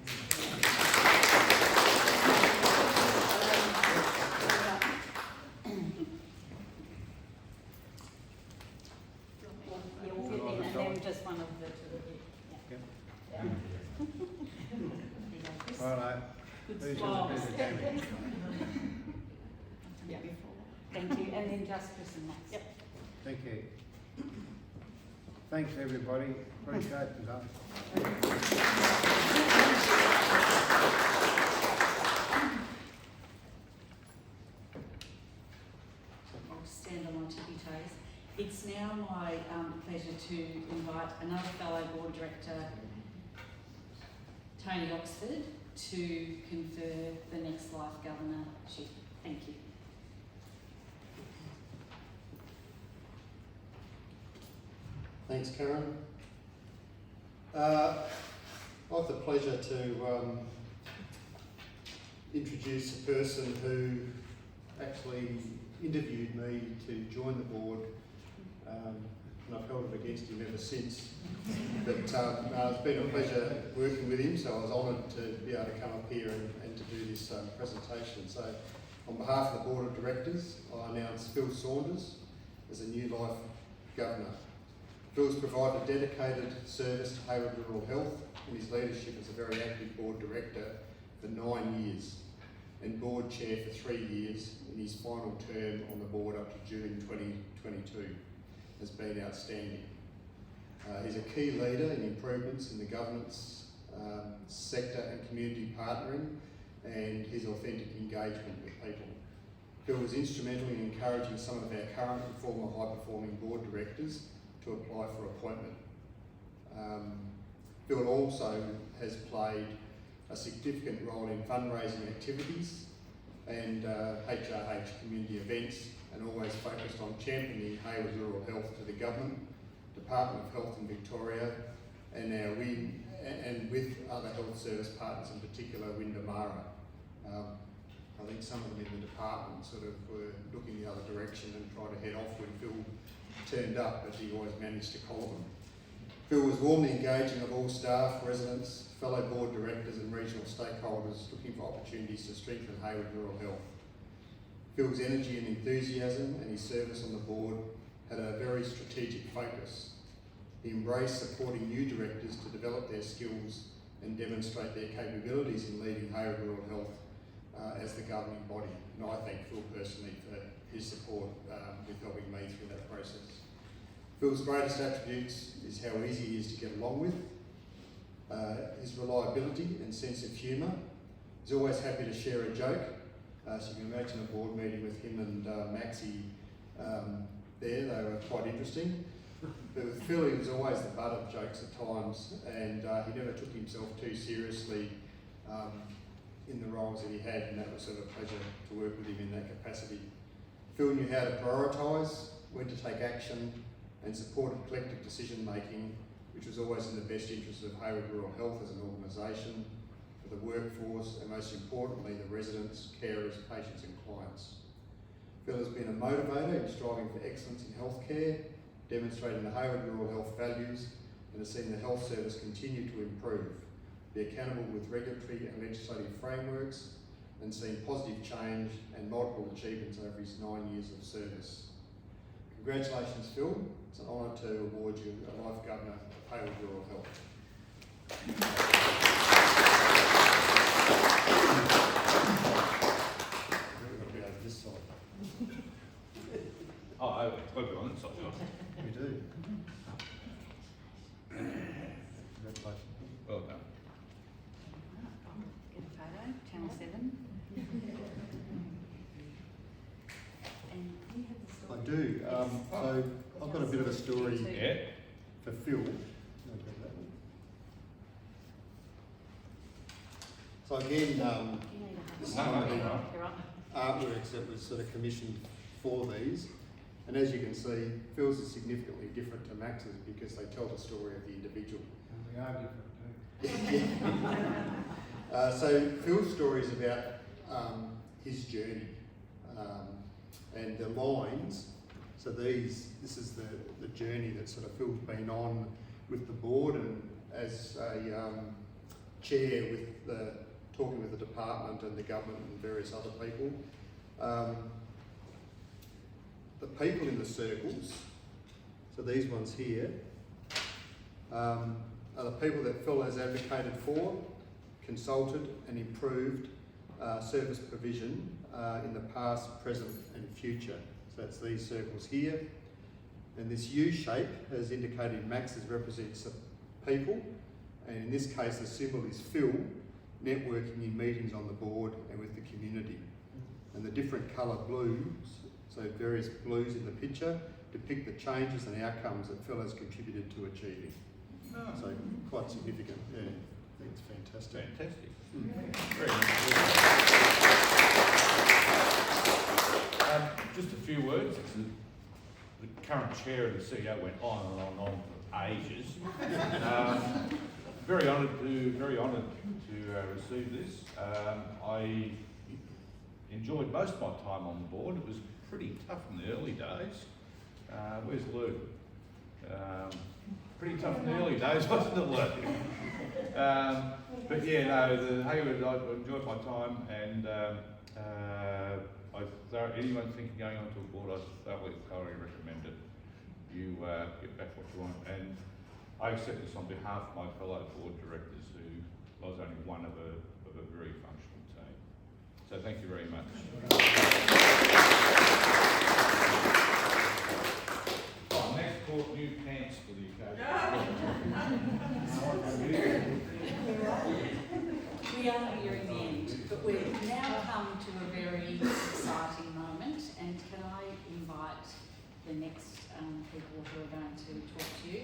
Yeah, we'll get them, and then just one of the 2 of you. Yeah. All right. Good Who's smiles. going to do the damage? Yeah. Thank you, and then just Chris and Max. Yep. Thank you. Thanks, everybody. Appreciate it. I'll stand on my tippy toes. It's now my pleasure to invite another fellow board director, Tony Oxford, to confer the next Life Governorship. Thank you. Thanks, Karen. I have the pleasure to introduce a person who actually interviewed me to join the board, and I've held it against him ever since. But it's been a pleasure working with him, so I was honoured to be able to come up here and to do this presentation. So, on behalf of the Board of Directors, I announce Phil Saunders as a new Life Governor. Phil's provided dedicated service to Heywood Rural Health in his leadership as a very active board director for 9 years and board chair for 3 years in his final term on the board up to June 2022 has been outstanding. He's a key leader in improvements in the governance sector and community partnering and his authentic engagement with people. Phil was instrumental in encouraging some of our current and former high-performing board directors to apply for appointment. Phil also has played a significant role in fundraising activities and HRH community events, and always focused on championing Heywood Rural Health to the government, Department of Health in Victoria, and and with other health service partners, in particular Windamara. I think some of them in the department sort of were looking the other direction and tried to head off when Phil turned up, but he always managed to call them. Phil was warmly engaging of all staff, residents, fellow board directors and regional stakeholders looking for opportunities to strengthen Heywood rural health. Phil's energy and enthusiasm and his service on the board had a very strategic focus. He embraced supporting new directors to develop their skills and demonstrate their capabilities in leading Heywood rural health as the governing body. And I thank Phil personally for his support with helping me through that process. Phil's greatest attributes is how easy he is to get along with, his reliability and sense of humour. He's always happy to share a joke. So you can imagine a board meeting with him and Maxie there, they were quite interesting. But with Phil, he was always the butt of jokes at times, and he never took himself too seriously in the roles that he had, and that was sort of a pleasure to work with him in that capacity. Phil knew how to prioritise, when to take action, and supported collective decision making, which was always in the best interest of Heywood Rural Health as an organisation, for the workforce, and most importantly, the residents, carers, patients and clients. Phil has been a motivator in striving for excellence in healthcare, demonstrating the Heywood Rural Health values, and has seen the health service continue to improve, be accountable with regulatory and legislative frameworks, and seen positive change and multiple achievements over his 9 years of service. Congratulations, Phil. It's an honour to award you a Life Governor of Heywood Rural Health. We've got to be over this side. Oh, I've got to be on this side. We do. Congratulations. Well done. Get a photo, Channel 7. And you have the story. I do. So I've got a bit of a story Yeah. for Phil. So again, this is one of the artworks that was sort of commissioned for these. And as you can see, Phil's is significantly different to Max's because they tell the story of the individual. And we are different too. So Phil's story is about his journey and the lines. So this is the journey that sort of Phil's been on with the board and as a chair with talking with the department and the government and various other people. The people in the circles, so these ones here, are the people that Phil has advocated for, consulted and improved service provision in the past, present and future. So that's these circles here. And this U shape has indicated Max's represents people, and in this case the symbol is Phil, networking in meetings on the board and with the community. And the different colour blues, so various blues in the picture, depict the changes and outcomes that Phil has contributed to achieving. So quite significant, yeah. I think it's fantastic. Fantastic. Very nice. Just a few words. The current chair and the CEO went on and on for ages. Very honoured to receive this. I enjoyed most of my time on the board. It was pretty tough in the early days. Where's Lou? Pretty tough in the early days, wasn't it, Lou? But yeah, no, the Heywood, I enjoyed my time, and anyone thinking going onto a board, I thoroughly recommend it. You get back what you want, and I accept this on behalf of my fellow board directors, who I was only one of a very functional team. So thank you very much. Oh, next bought new pants for the occasion. We are nearing the end, but we've now come to a very exciting moment, and can I invite the next people who are going to talk to you,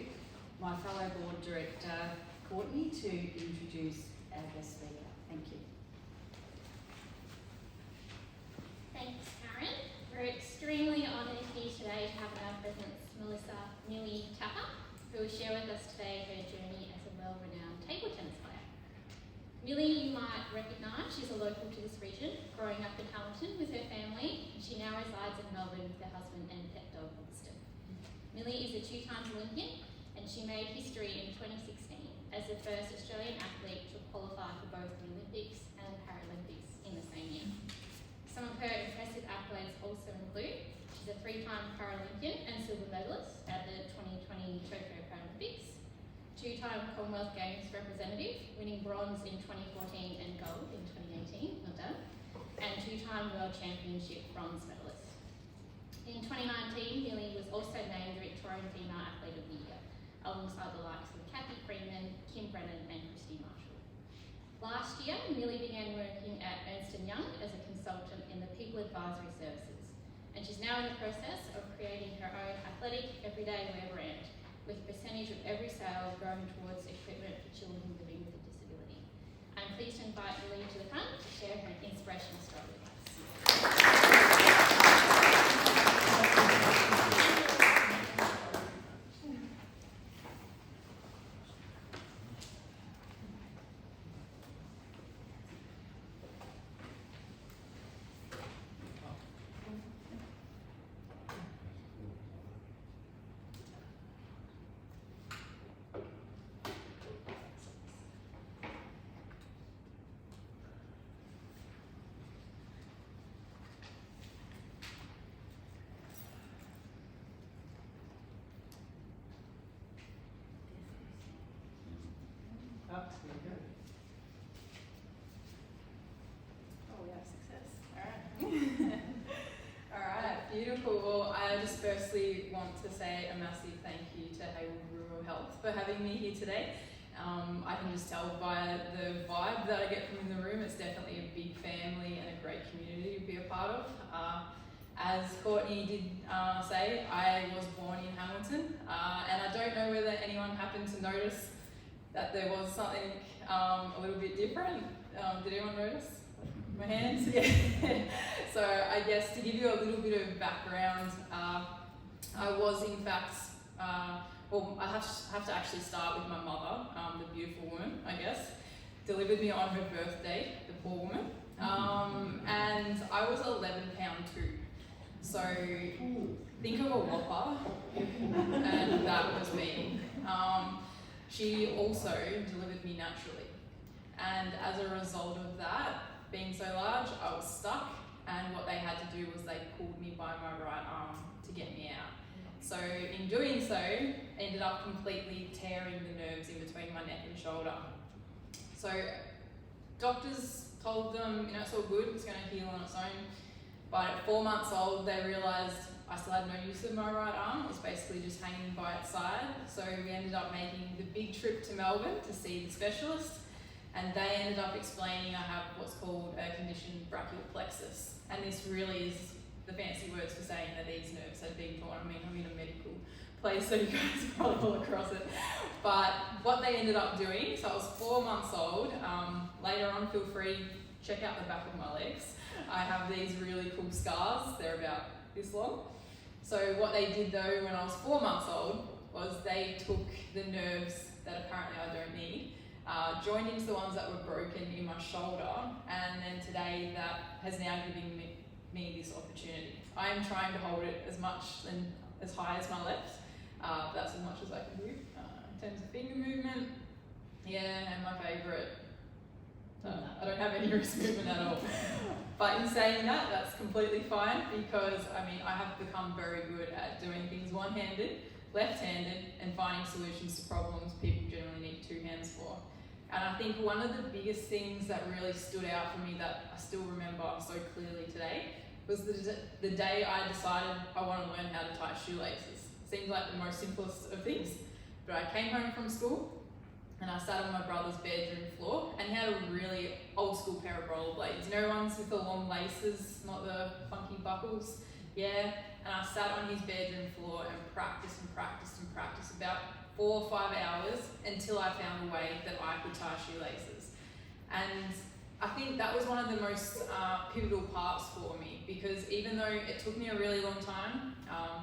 my fellow board director Courtney, to introduce our guest speaker. Thank you. Thanks, Karen. We're extremely honoured here today to have in our presence Melissa Millie Tapper, who will share with us today her journey as a well-renowned table tennis player. Millie, you might recognise, she's a local to this region, growing up in Hamilton with her family, and she now resides in Melbourne with her husband and pet dog Winston. Millie is a 2-time Olympian, and she made history in 2016 as the first Australian athlete to qualify for both the Olympics and Paralympics in the same year. Some of her impressive accolades also include she's a 3-time Paralympian and silver medalist at the 2020 Tokyo Paralympics, 2-time Commonwealth Games representative, winning bronze in 2014 and gold in 2018, not done, and 2-time World Championship bronze medalist. In 2019, Millie was also named the Victorian Female Athlete of the Year, alongside the likes of Kathy Freeman, Kim Brennan and Christy Marshall. Last year, Millie began working at Ernst & Young as a consultant in the People Advisory Services, and she's now in the process of creating her own athletic everyday wear brand, with a percentage of every sale going towards equipment for children living with a disability. I'm pleased to invite Millie to the front to share her inspirational story with us. There you go. Oh, we have success. Alright. Alright, beautiful. Well, I just firstly want to say a massive thank you to Heywood Rural Health for having me here today. I can just tell by the vibe that I get from in the room, it's definitely a big family and a great community to be a part of. As Courtney did say, I was born in Hamilton, and I don't know whether anyone happened to notice that there was something a little bit different. Did anyone notice? My hands? Yeah. So I guess to give you a little bit of background, I was in fact, well, I have to actually start with my mother, the beautiful woman, I guess, delivered me on her birthday, the poor woman, and I was 11 pound 2. So think of a whopper, and that was me. She also delivered me naturally, and as a result of that, being so large, I was stuck, and what they had to do was they pulled me by my right arm to get me out. So in doing so, ended up completely tearing the nerves in between my neck and shoulder. So doctors told them, it's all good, it's going to heal on its own. But at 4 months old, they realised I still had no use of my right arm. It was basically just hanging by its side. So we ended up making the big trip to Melbourne to see the specialist. And they ended up explaining I have what's called a condition brachial plexus. And this really is the fancy words for saying that these nerves had been torn. I mean, I'm in a medical place, so you guys are probably all across it. But what they ended up doing, so I was 4 months old. Later on, feel free, check out the back of my legs. I have these really cool scars. They're about this long. So what they did though, when I was 4 months old, was they took the nerves that apparently I don't need, joined into the ones that were broken in my shoulder, and then today that has now given me this opportunity. I am trying to hold it as much and as high as my left. That's as much as I can do in terms of finger movement. Yeah, and my favourite, I don't have any wrist movement at all. But in saying that, that's completely fine because I have become very good at doing things one-handed, left-handed, and finding solutions to problems people generally need 2 hands for. And I think one of the biggest things that really stood out for me that I still remember so clearly today was the day I decided I want to learn how to tie shoelaces. Seems like the most simplest of things, but I came home from school and I sat on my brother's bedroom floor, and he had a really old school pair of rollerblades. Ones with the long laces, not the funky buckles. Yeah, and I sat on his bedroom floor and practiced about 4 or 5 hours until I found a way that I could tie shoelaces. And I think that was one of the most pivotal parts for me, because even though it took me a really long time,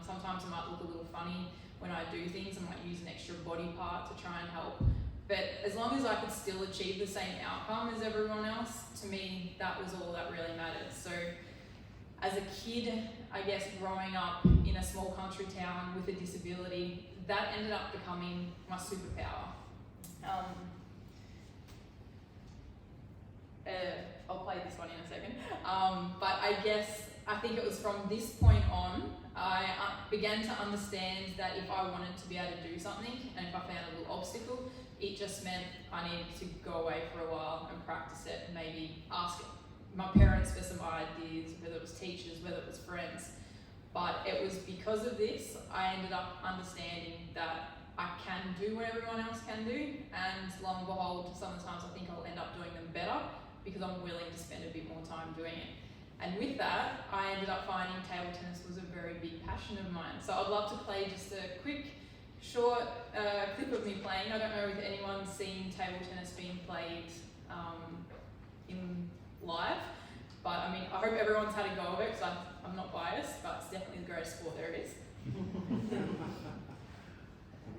sometimes it might look a little funny when I do things. I might use an extra body part to try and help. But as long as I could still achieve the same outcome as everyone else, to me, that was all that really mattered. So as a kid, I guess growing up in a small country town with a disability, that ended up becoming my superpower. I'll play this one in a second. But I think it was from this point on, I began to understand that if I wanted to be able to do something, and if I found a little obstacle, it just meant I needed to go away for a while and practice it, and maybe ask my parents for some ideas, whether it was teachers, whether it was friends. But it was because of this, I ended up understanding that I can do what everyone else can do, and lo and behold, some of the times I think I'll end up doing them better because I'm willing to spend a bit more time doing it. And with that, I ended up finding table tennis was a very big passion of mine. So I'd love to play just a quick, short clip of me playing. I don't know if anyone's seen table tennis being played in live, but I mean, I hope everyone's had a go of it because I'm not biased, but it's definitely the greatest sport there is.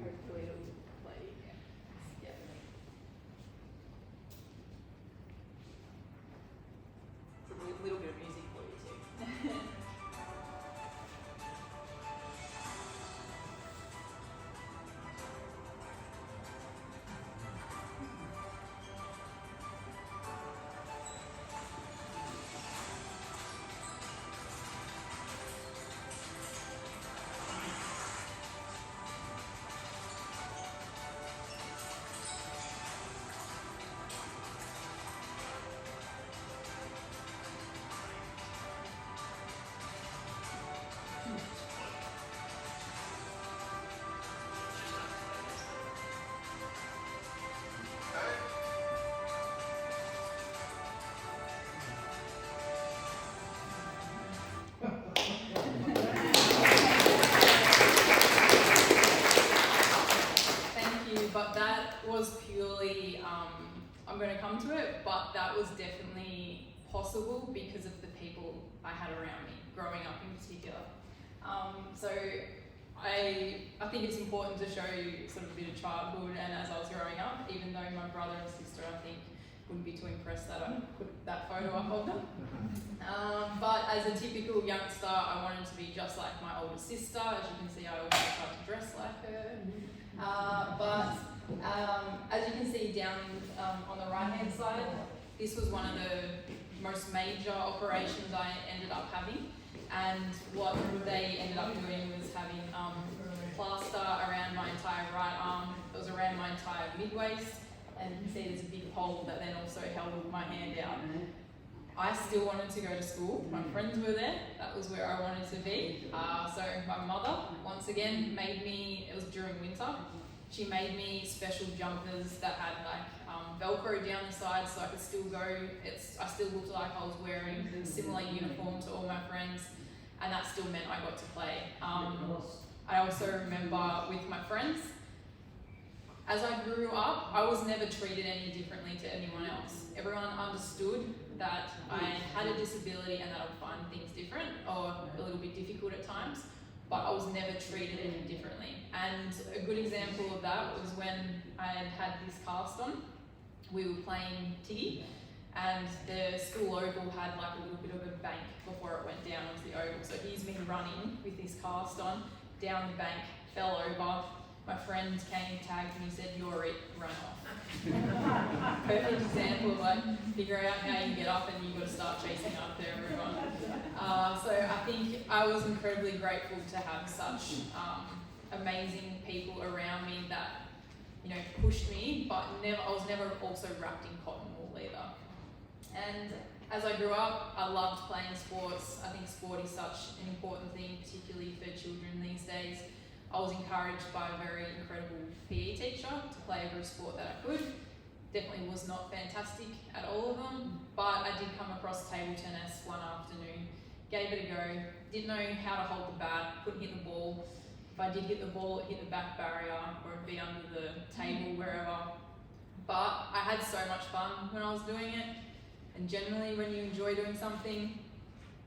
Hopefully it'll play. Yeah. It's a little bit of music for you too. But that was purely, I'm going to come to it, but that was definitely possible because of the people I had around me, growing up in particular. So I think it's important to show you sort of a bit of childhood and as I was growing up, even though my brother and sister, I think, wouldn't be too impressed that I put that photo up of them. But as a typical youngster, I wanted to be just like my older sister. As you can see, I always tried to dress like her. But as you can see down on the right hand side, this was one of the most major operations I ended up having, and what they ended up doing was having plaster around my entire right arm. It was around my entire mid-waist, and you can see there's a big pole that then also held my hand out. I still wanted to go to school. My friends were there. That was where I wanted to be. So my mother, once again, made me, it was during winter, she made me special jumpers that had like Velcro down the sides so I could still go. I still looked like I was wearing a similar uniform to all my friends, and that still meant I got to play. I also remember with my friends, as I grew up, I was never treated any differently to anyone else. Everyone understood that I had a disability and that I would find things different or a little bit difficult at times, but I was never treated any differently. And a good example of that was when I had this cast on. We were playing Tiggy, and the school oval had like a little bit of a bank before it went down onto the oval. So he's been running with this cast on down the bank, fell over. My friend came, tagged me, said, "You're it, run off." Perfect example of like figuring out how you get up and you've got to start chasing after everyone. So I think I was incredibly grateful to have such amazing people around me that, you know, pushed me, but I was never also wrapped in cotton wool either. And as I grew up, I loved playing sports. I think sport is such an important thing, particularly for children these days. I was encouraged by a very incredible PE teacher to play every sport that I could. Definitely was not fantastic at all of them, but I did come across table tennis one afternoon, gave it a go, didn't know how to hold the bat, couldn't hit the ball. If I did hit the ball, it hit the back barrier or it'd be under the table, wherever. But I had so much fun when I was doing it, and generally when you enjoy doing something,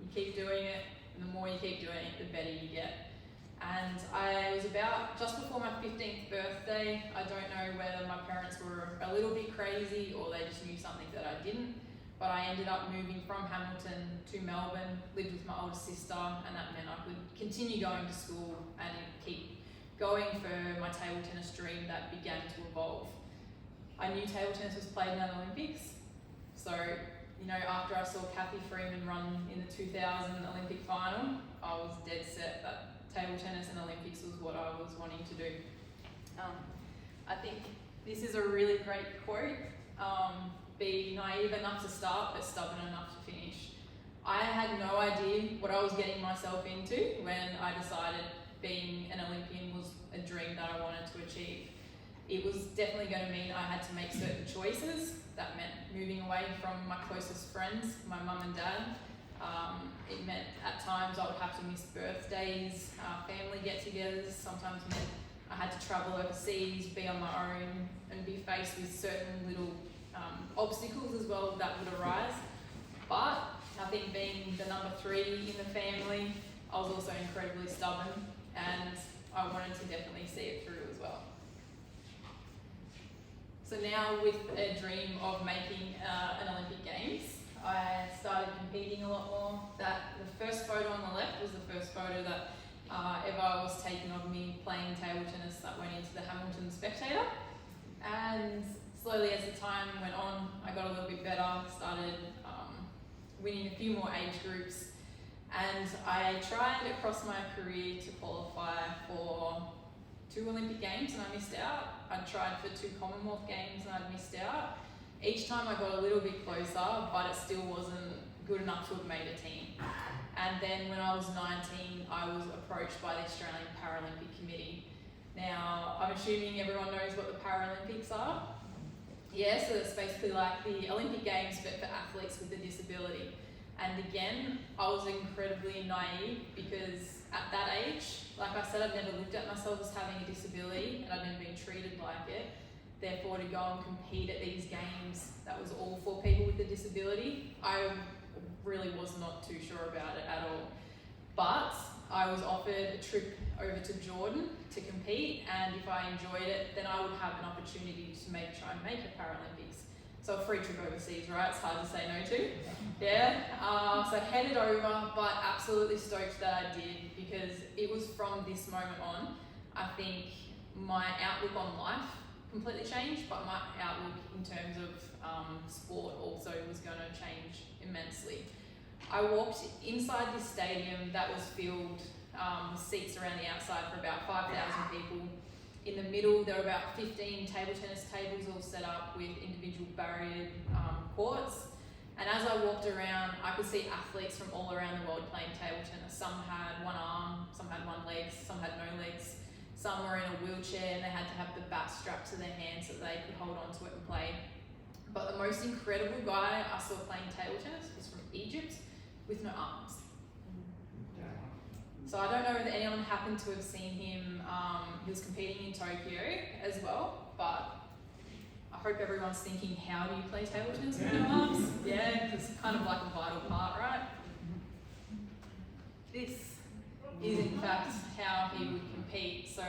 you keep doing it, and the more you keep doing it, the better you get. And I was about just before my 15th birthday. I don't know whether my parents were a little bit crazy or they just knew something that I didn't, but I ended up moving from Hamilton to Melbourne, lived with my older sister, and that meant I could continue going to school and keep going for my table tennis dream that began to evolve. I knew table tennis was played in the Olympics, so after I saw Kathy Freeman run in the 2000 Olympic final, I was dead set that table tennis and Olympics was what I was wanting to do. I think this is a really great quote. Be naive enough to start, but stubborn enough to finish. I had no idea what I was getting myself into when I decided being an Olympian was a dream that I wanted to achieve. It was definitely going to mean I had to make certain choices. That meant moving away from my closest friends, my mum and dad. It meant at times I would have to miss birthdays, family get-togethers. Sometimes meant I had to travel overseas, be on my own, and be faced with certain little obstacles as well that would arise. But I think being the number 3 in the family, I was also incredibly stubborn, and I wanted to definitely see it through as well. So now with a dream of making an Olympic Games, I started competing a lot more. The first photo on the left was the first photo that ever was taken of me playing table tennis that went into the Hamilton Spectator. And slowly as the time went on, I got a little bit better, started winning a few more age groups, and I tried across my career to qualify for 2 Olympic Games and I missed out. I tried for 2 Commonwealth Games and I missed out. Each time I got a little bit closer, but it still wasn't good enough to have made a team. And then when I was 19, I was approached by the Australian Paralympic Committee. Now, I'm assuming everyone knows what the Paralympics are. Yeah, so it's basically like the Olympic Games but for athletes with a disability. And again, I was incredibly naive because at that age, like I said, I'd never looked at myself as having a disability and I'd never been treated like it. Therefore, to go and compete at these games that was all for people with a disability, I really was not too sure about it at all. But I was offered a trip over to Jordan to compete, and if I enjoyed it, then I would have an opportunity to try and make a Paralympics. So a free trip overseas, right? It's hard to say no to. Yeah. So I headed over, but absolutely stoked that I did, because it was from this moment on, I think my outlook on life completely changed, but my outlook in terms of sport also was going to change immensely. I walked inside this stadium that was filled with seats around the outside for about 5,000 people. In the middle, there were about 15 table tennis tables all set up with individual barriered courts. And as I walked around, I could see athletes from all around the world playing table tennis. Some had one arm, some had one leg, some had no legs. Some were in a wheelchair and they had to have the bat strapped to their hand so that they could hold on to it and play. But the most incredible guy I saw playing table tennis was from Egypt with no arms. So I don't know if anyone happened to have seen him. He was competing in Tokyo as well, but I hope everyone's thinking, how do you play table tennis with no arms? Yeah, it's kind of like a vital part, right? This is in fact how he would compete. So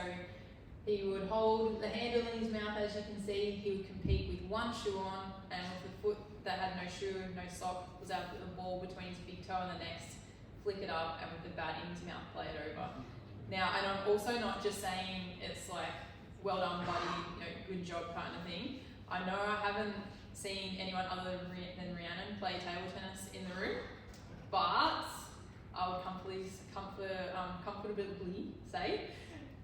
he would hold the handle in his mouth, as you can see. He would compete with one shoe on, and with the foot that had no shoe, no sock, was out with the ball between his big toe and the next, flick it up, and with the bat in his mouth, play it over. Now, and I'm also not just saying it's like, well done buddy, good job kind of thing. I know I haven't seen anyone other than Rhiannon play table tennis in the room, but I would comfortably say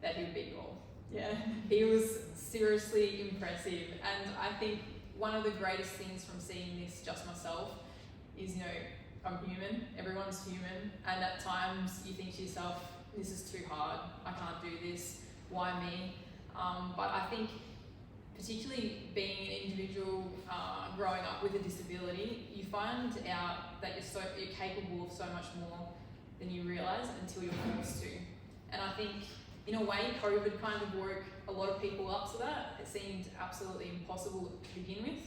that he would beat you all. Yeah, he was seriously impressive, and I think one of the greatest things from seeing this just myself is, I'm human, everyone's human, and at times you think to yourself, this is too hard, I can't do this, why me? But I think particularly being an individual growing up with a disability, you find out that you're capable of so much more than you realise until you're forced to. And I think in a way COVID kind of woke a lot of people up to that. It seemed absolutely impossible to begin with.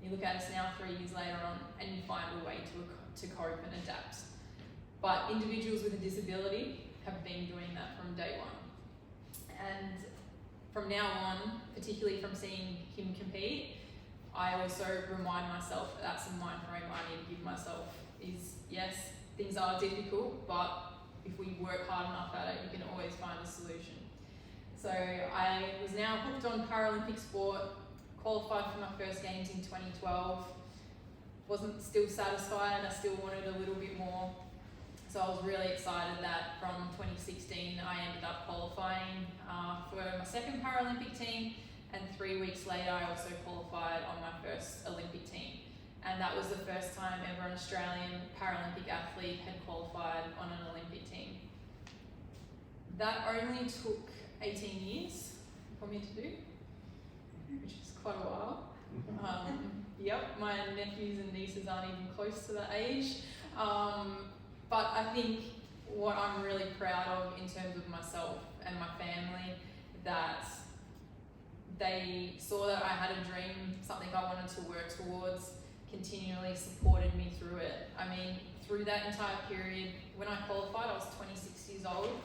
You look at us now 3 years later on and you find a way to cope and adapt. But individuals with a disability have been doing that from day one. And from now on, particularly from seeing him compete, I also remind myself that that's the mind frame I need to give myself is, yes, things are difficult, but if we work hard enough at it, you can always find a solution. So I was now hooked on Paralympic sport, qualified for my first games in 2012, wasn't still satisfied, I still wanted a little bit more. So I was really excited that from 2016 I ended up qualifying for my second Paralympic team, and 3 weeks later I also qualified on my first Olympic team. And that was the first time ever an Australian Paralympic athlete had qualified on an Olympic team. That only took 18 years for me to do, which is quite a while. Yep, my nephews and nieces aren't even close to that age. But I think what I'm really proud of in terms of myself and my family, that they saw that I had a dream, something I wanted to work towards, continually supported me through it. I mean, through that entire period, when I qualified, I was 26 years old,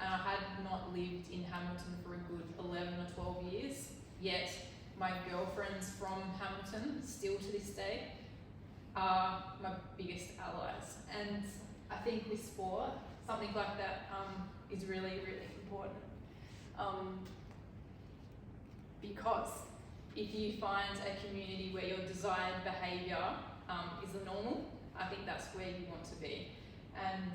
and I had not lived in Hamilton for a good 11 or 12 years, yet my girlfriends from Hamilton, still to this day, are my biggest allies. And I think with sport, something like that is really, really important. Because if you find a community where your desired behaviour is the normal, I think that's where you want to be. And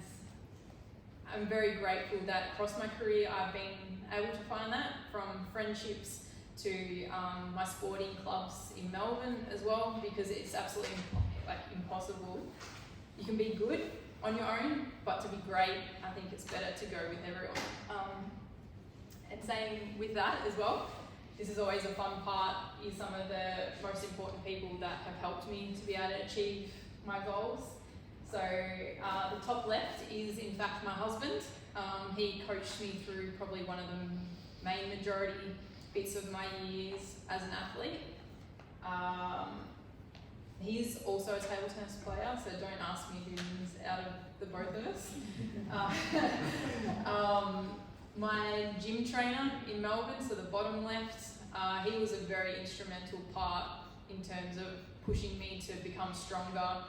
I'm very grateful that across my career I've been able to find that, from friendships to my sporting clubs in Melbourne as well, because it's absolutely impossible. You can be good on your own, but to be great, I think it's better to go with everyone. And same with that as well, this is always a fun part, is some of the most important people that have helped me to be able to achieve my goals. So the top left is in fact my husband. He coached me through probably one of the main majority bits of my years as an athlete. He's also a table tennis player, so don't ask me who's out of the both of us. My gym trainer in Melbourne, so the bottom left, he was a very instrumental part in terms of pushing me to become stronger,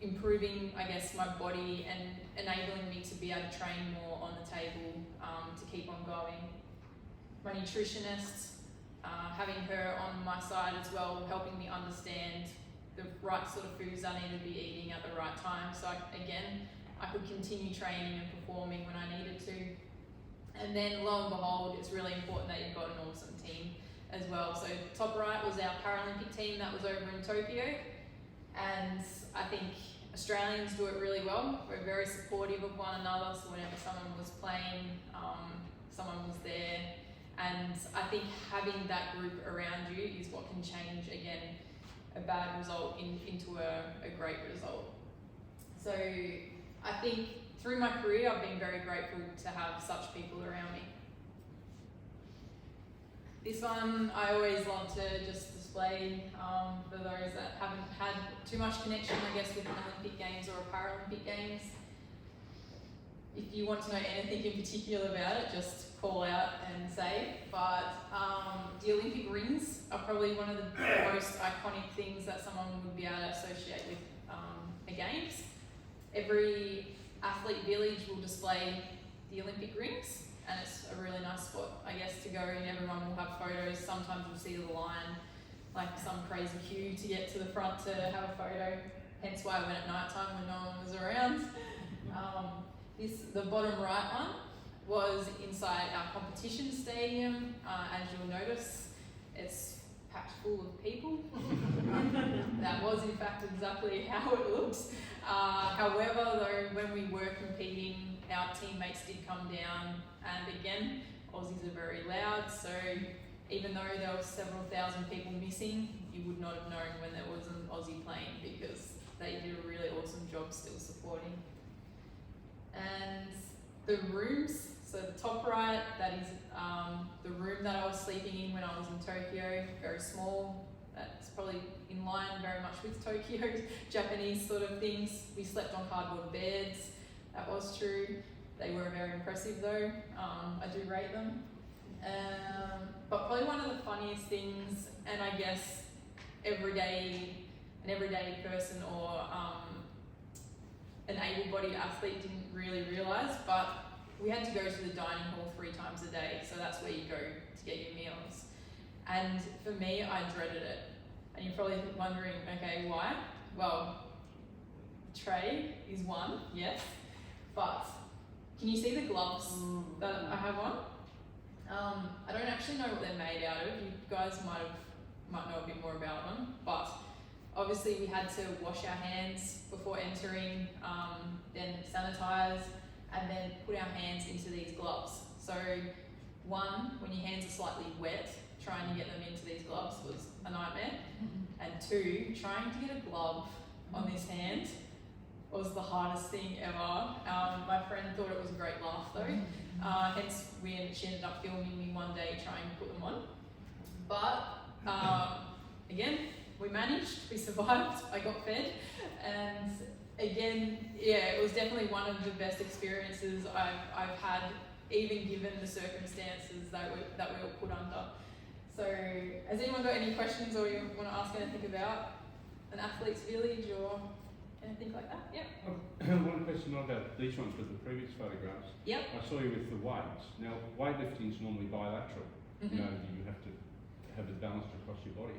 improving, I guess, my body and enabling me to be able to train more on the table to keep on going. My nutritionist, having her on my side as well, helping me understand the right sort of foods I need to be eating at the right time, so I could continue training and performing when I needed to. And then lo and behold, it's really important that you've got an awesome team as well. So top right was our Paralympic team that was over in Tokyo, and I think Australians do it really well. We're very supportive of one another, so whenever someone was playing, someone was there. And I think having that group around you is what can change, again, a bad result into a great result. So I think through my career, I've been very grateful to have such people around me. This one I always love to just display for those that haven't had too much connection, I guess, with an Olympic Games or a Paralympic Games. If you want to know anything in particular about it, just call out and say. But the Olympic rings are probably one of the most iconic things that someone would be able to associate with a Games. Every athlete village will display the Olympic rings, and it's a really nice spot, I guess, to go, and everyone will have photos. Sometimes you'll see the line, like some crazy queue to get to the front to have a photo, hence why I went at night time when no one was around. The bottom right one was inside our competition stadium. As you'll notice, it's packed full of people. That was in fact exactly how it looks. However, though, when we were competing, our teammates did come down, and again, Aussies are very loud, so even though there were several thousand people missing, you would not have known when there was an Aussie playing, because they did a really awesome job still supporting. And the rooms, so the top right, that is the room that I was sleeping in when I was in Tokyo, very small. That's probably in line very much with Tokyo, Japanese sort of things. We slept on cardboard beds, that was true. They were very impressive though, I do rate them. But probably one of the funniest things, and I guess an everyday person or an able-bodied athlete didn't really realise, but we had to go to the dining hall 3 times a day, so that's where you go to get your meals. And for me, I dreaded it. And you're probably wondering, okay, why? Well, tray is one, yes, but can you see the gloves that I have on? I don't actually know what they're made out of. You guys might know a bit more about them, but obviously we had to wash our hands before entering, then sanitize, and then put our hands into these gloves. So one, when your hands are slightly wet, trying to get them into these gloves was a nightmare. And 2, trying to get a glove on this hand was the hardest thing ever. My friend thought it was a great laugh though. Hence she ended up filming me one day trying to put them on. But again, we managed, we survived, I got fed, and again, yeah, it was definitely one of the best experiences I've had, even given the circumstances that we were put under. So, has anyone got any questions or you want to ask anything about an athlete's village or anything like that? Yeah. One question not about these ones, but the previous photographs. Yep. I saw you with the weights. Now, weightlifting is normally bilateral. Mm-hmm. You know, you have to have it balanced across your body.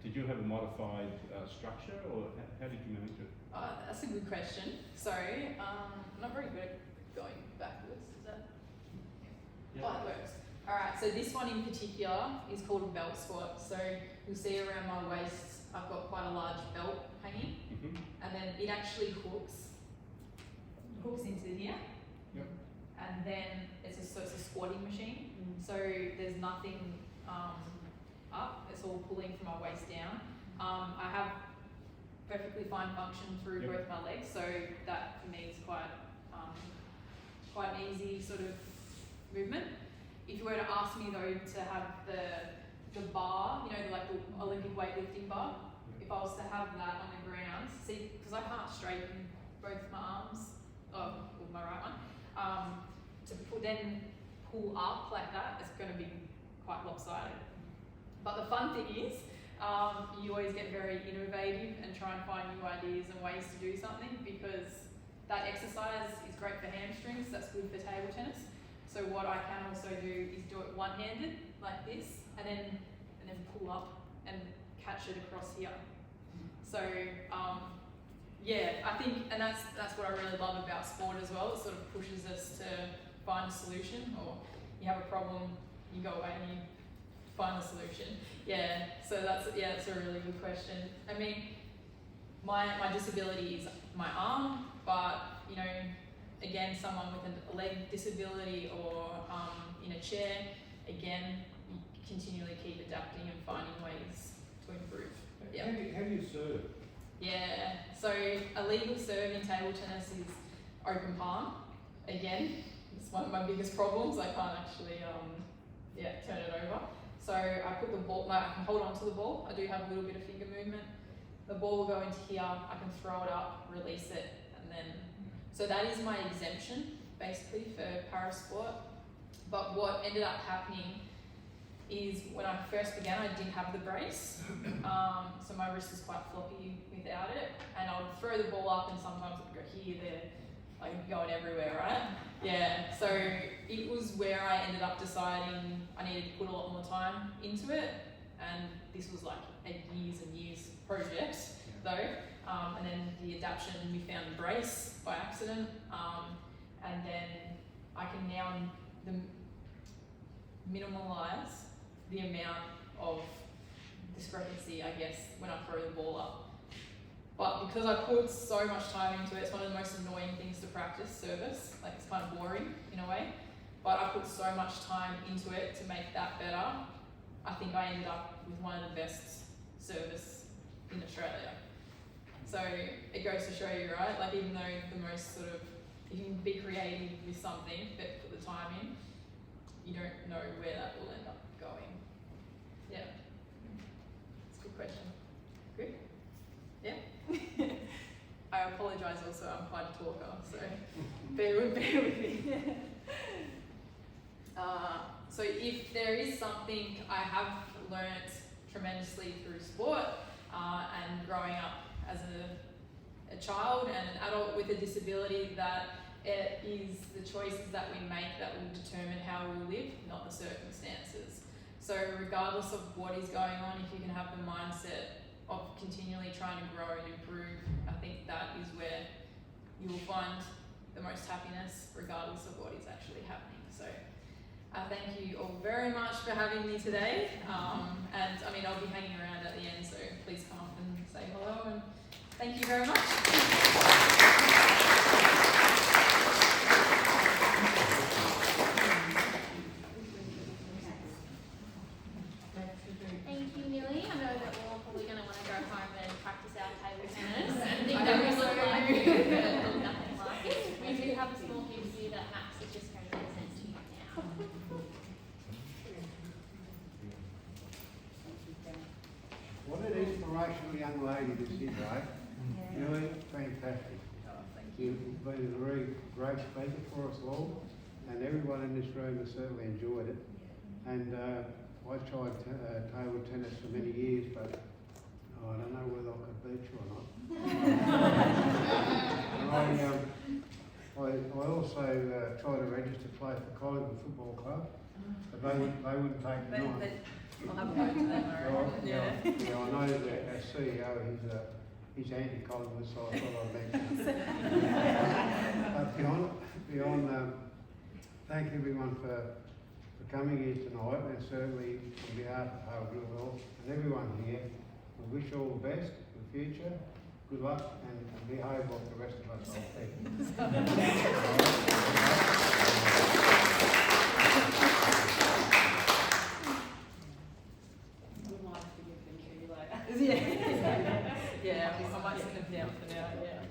Did you have a modified structure, or how did you manage it? That's a good question. So, I'm not very good at going backwards. Is that? Yeah. Oh, it works. Alright, so this one in particular is called a belt squat. So you'll see around my waist, I've got quite a large belt hanging, and then it actually hooks into here. Yep. And then it's a squatting machine. So there's nothing up, it's all pulling from my waist down. I have perfectly fine function through both my legs, so that for me is quite an easy sort of movement. If you were to ask me though to have the bar, you know, like the Olympic weightlifting bar, if I was to have that on the ground, see, because I can't straighten both my arms, or my right one, then pull up like that, it's going to be quite lopsided. But the fun thing is, you always get very innovative and try and find new ideas and ways to do something, because that exercise is great for hamstrings, that's good for table tennis. So what I can also do is do it one-handed, like this, and then pull up and catch it across here. So yeah, I think, and that's what I really love about sport as well. It sort of pushes us to find a solution, or you have a problem, you go away and you find a solution. Yeah, so that's a really good question. I mean, my disability is my arm, but you know, again, someone with a leg disability or in a chair, again, you continually keep adapting and finding ways to improve. Yeah. How do you serve? Yeah, so a legal serve in table tennis is open palm. Again, it's one of my biggest problems. I can't actually turn it over. So I put the ball, I can hold on to the ball. I do have a little bit of finger movement. The ball will go into here, I can throw it up, release it, and then, so that is my exemption, basically, for parasport. But what ended up happening is when I first began, I didn't have the brace. So my wrist is quite floppy without it. And I would throw the ball up and sometimes it would go here, there, like going everywhere, right? Yeah, so it was where I ended up deciding I needed to put a lot more time into it. And this was like a years and years project though. And then the adaptation, we found the brace by accident. And then I can now minimalize the amount of discrepancy, I guess, when I throw the ball up. But because I put so much time into it, it's one of the most annoying things to practice, service. Like, it's kind of boring in a way. But I put so much time into it to make that better. I think I ended up with one of the best service in Australia. So it goes to show you, right? Like, even though the most sort of, you can be creative with something, but put the time in, you don't know where that will end up going. Yeah. It's a good question. Good? Yeah? I apologise also, I'm quite a talker, so bear with me. So if there is something I have learnt tremendously through sport and growing up as a child and an adult with a disability, that it is the choices that we make that will determine how we live, not the circumstances. So regardless of what is going on, if you can have the mindset of continually trying to grow and improve, I think that is where you will find the most happiness regardless of what is actually happening. So thank you all very much for having me today. And I mean, I'll be hanging around at the end, so please come up and say hello, and thank you very much. Thank you, Millie. I know that we're all probably going to want to go home and practice our table tennis and think that we look like you, but look nothing like it. We do have a small gift here that Max is just going to present to you now. What an inspirational young lady this is, eh? Really fantastic. You've been a very great speaker for us all, and everyone in this room has certainly enjoyed it. And I tried table tennis for many years, but I don't know whether I could beat you or not. I also tried to register to play for Collingwood Football Club, but they wouldn't take me on. I'll have a go to them, Yeah, I know that our CEO, he's anti-Collingwood, so I thought I'd mention it. But beyond thank everyone for coming here tonight, and certainly on behalf of Heywood Health and everyone here, we wish you all the best for the future. Good luck, and behave like the rest of us old people. Yeah, I might sit them down for now, yeah.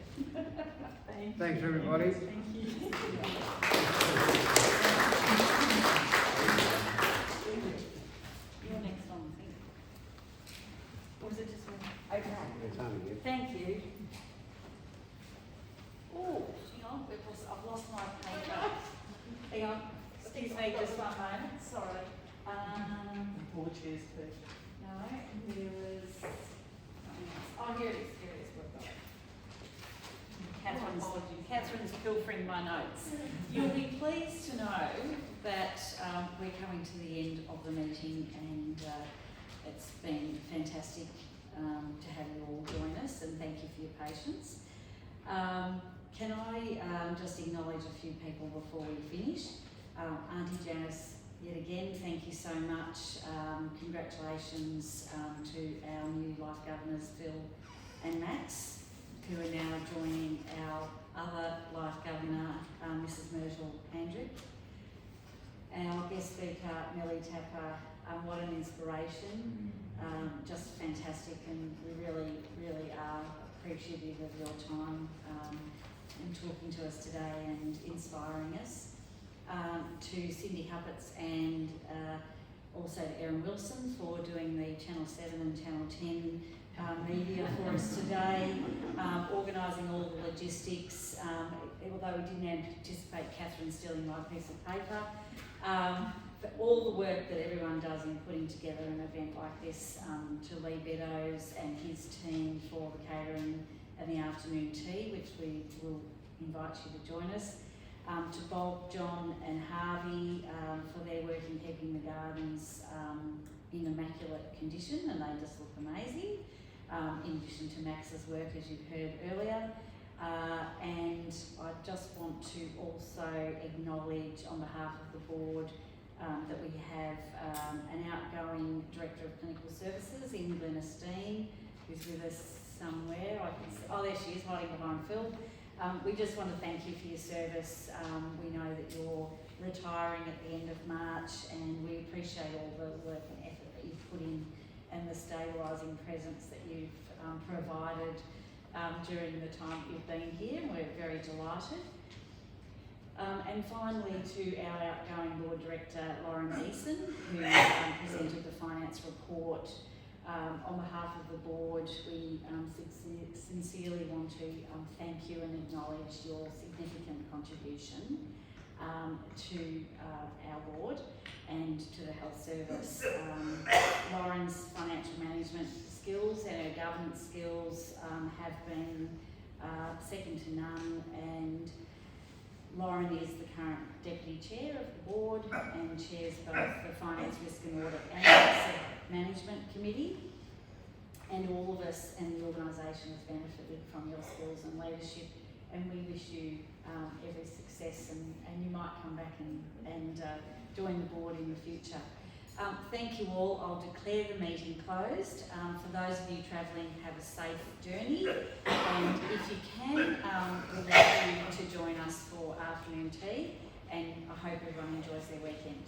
Thanks, everybody. Thank you. You're next on, I think. Or was it just one? Okay. It's only you. Thank you. Oh, hang on, I've lost my paper. Hang on, excuse me just one moment, sorry. Board chairs too. No, there was, oh, here it is, we've got it. Catherine's pilfering my notes. You'll be pleased to know that we're coming to the end of the meeting, and it's been fantastic to have you all join us, and thank you for your patience. Can I just acknowledge a few people before we finish? Auntie Janice, yet again, thank you so much. Congratulations to our new Life Governors, Phil and Max, who are now joining our other Life Governor, Mrs Myrtle Andrew. Our guest speaker, Millie Tapper, what an inspiration. Just fantastic, and we really, really are appreciative of your time in talking to us today and inspiring us. To Cindy Huppets and also to Erin Wilson for doing the Channel 7 and Channel 10 media for us today, organising all the logistics, although we didn't anticipate Catherine stealing my piece of paper. But all the work that everyone does in putting together an event like this, to Lee Beddoes and his team for the catering and the afternoon tea, which we will invite you to join us. To Bob, John and Harvey for their work in keeping the gardens in immaculate condition, and they just look amazing, in addition to Max's work, as you've heard earlier. And I just want to also acknowledge on behalf of the board that we have an outgoing Director of Clinical Services in Glenna Steen, who's with us somewhere. Oh, there she is, hiding behind Phil. We just want to thank you for your service. We know that you're retiring at the end of March, and we appreciate all the work and effort that you've put in and the stabilising presence that you've provided during the time that you've been here, and we're very delighted. And finally, to our outgoing Board Director, Lauren Eason, who presented the finance report. On behalf of the board, we sincerely want to thank you and acknowledge your significant contribution. to our board and to the health service. Lauren's financial management skills and her governance skills have been second to none, and Lauren is the current Deputy Chair of the Board and chairs both the Finance, Risk and Audit and Asset Management Committee. And all of us and the organisation has benefited from your skills and leadership, and we wish you every success, and you might come back and join the board in the future. Thank you all. I'll declare the meeting closed. For those of you travelling, have a safe journey, and if you can, we'd like you to join us for afternoon tea, and I hope everyone enjoys their weekend.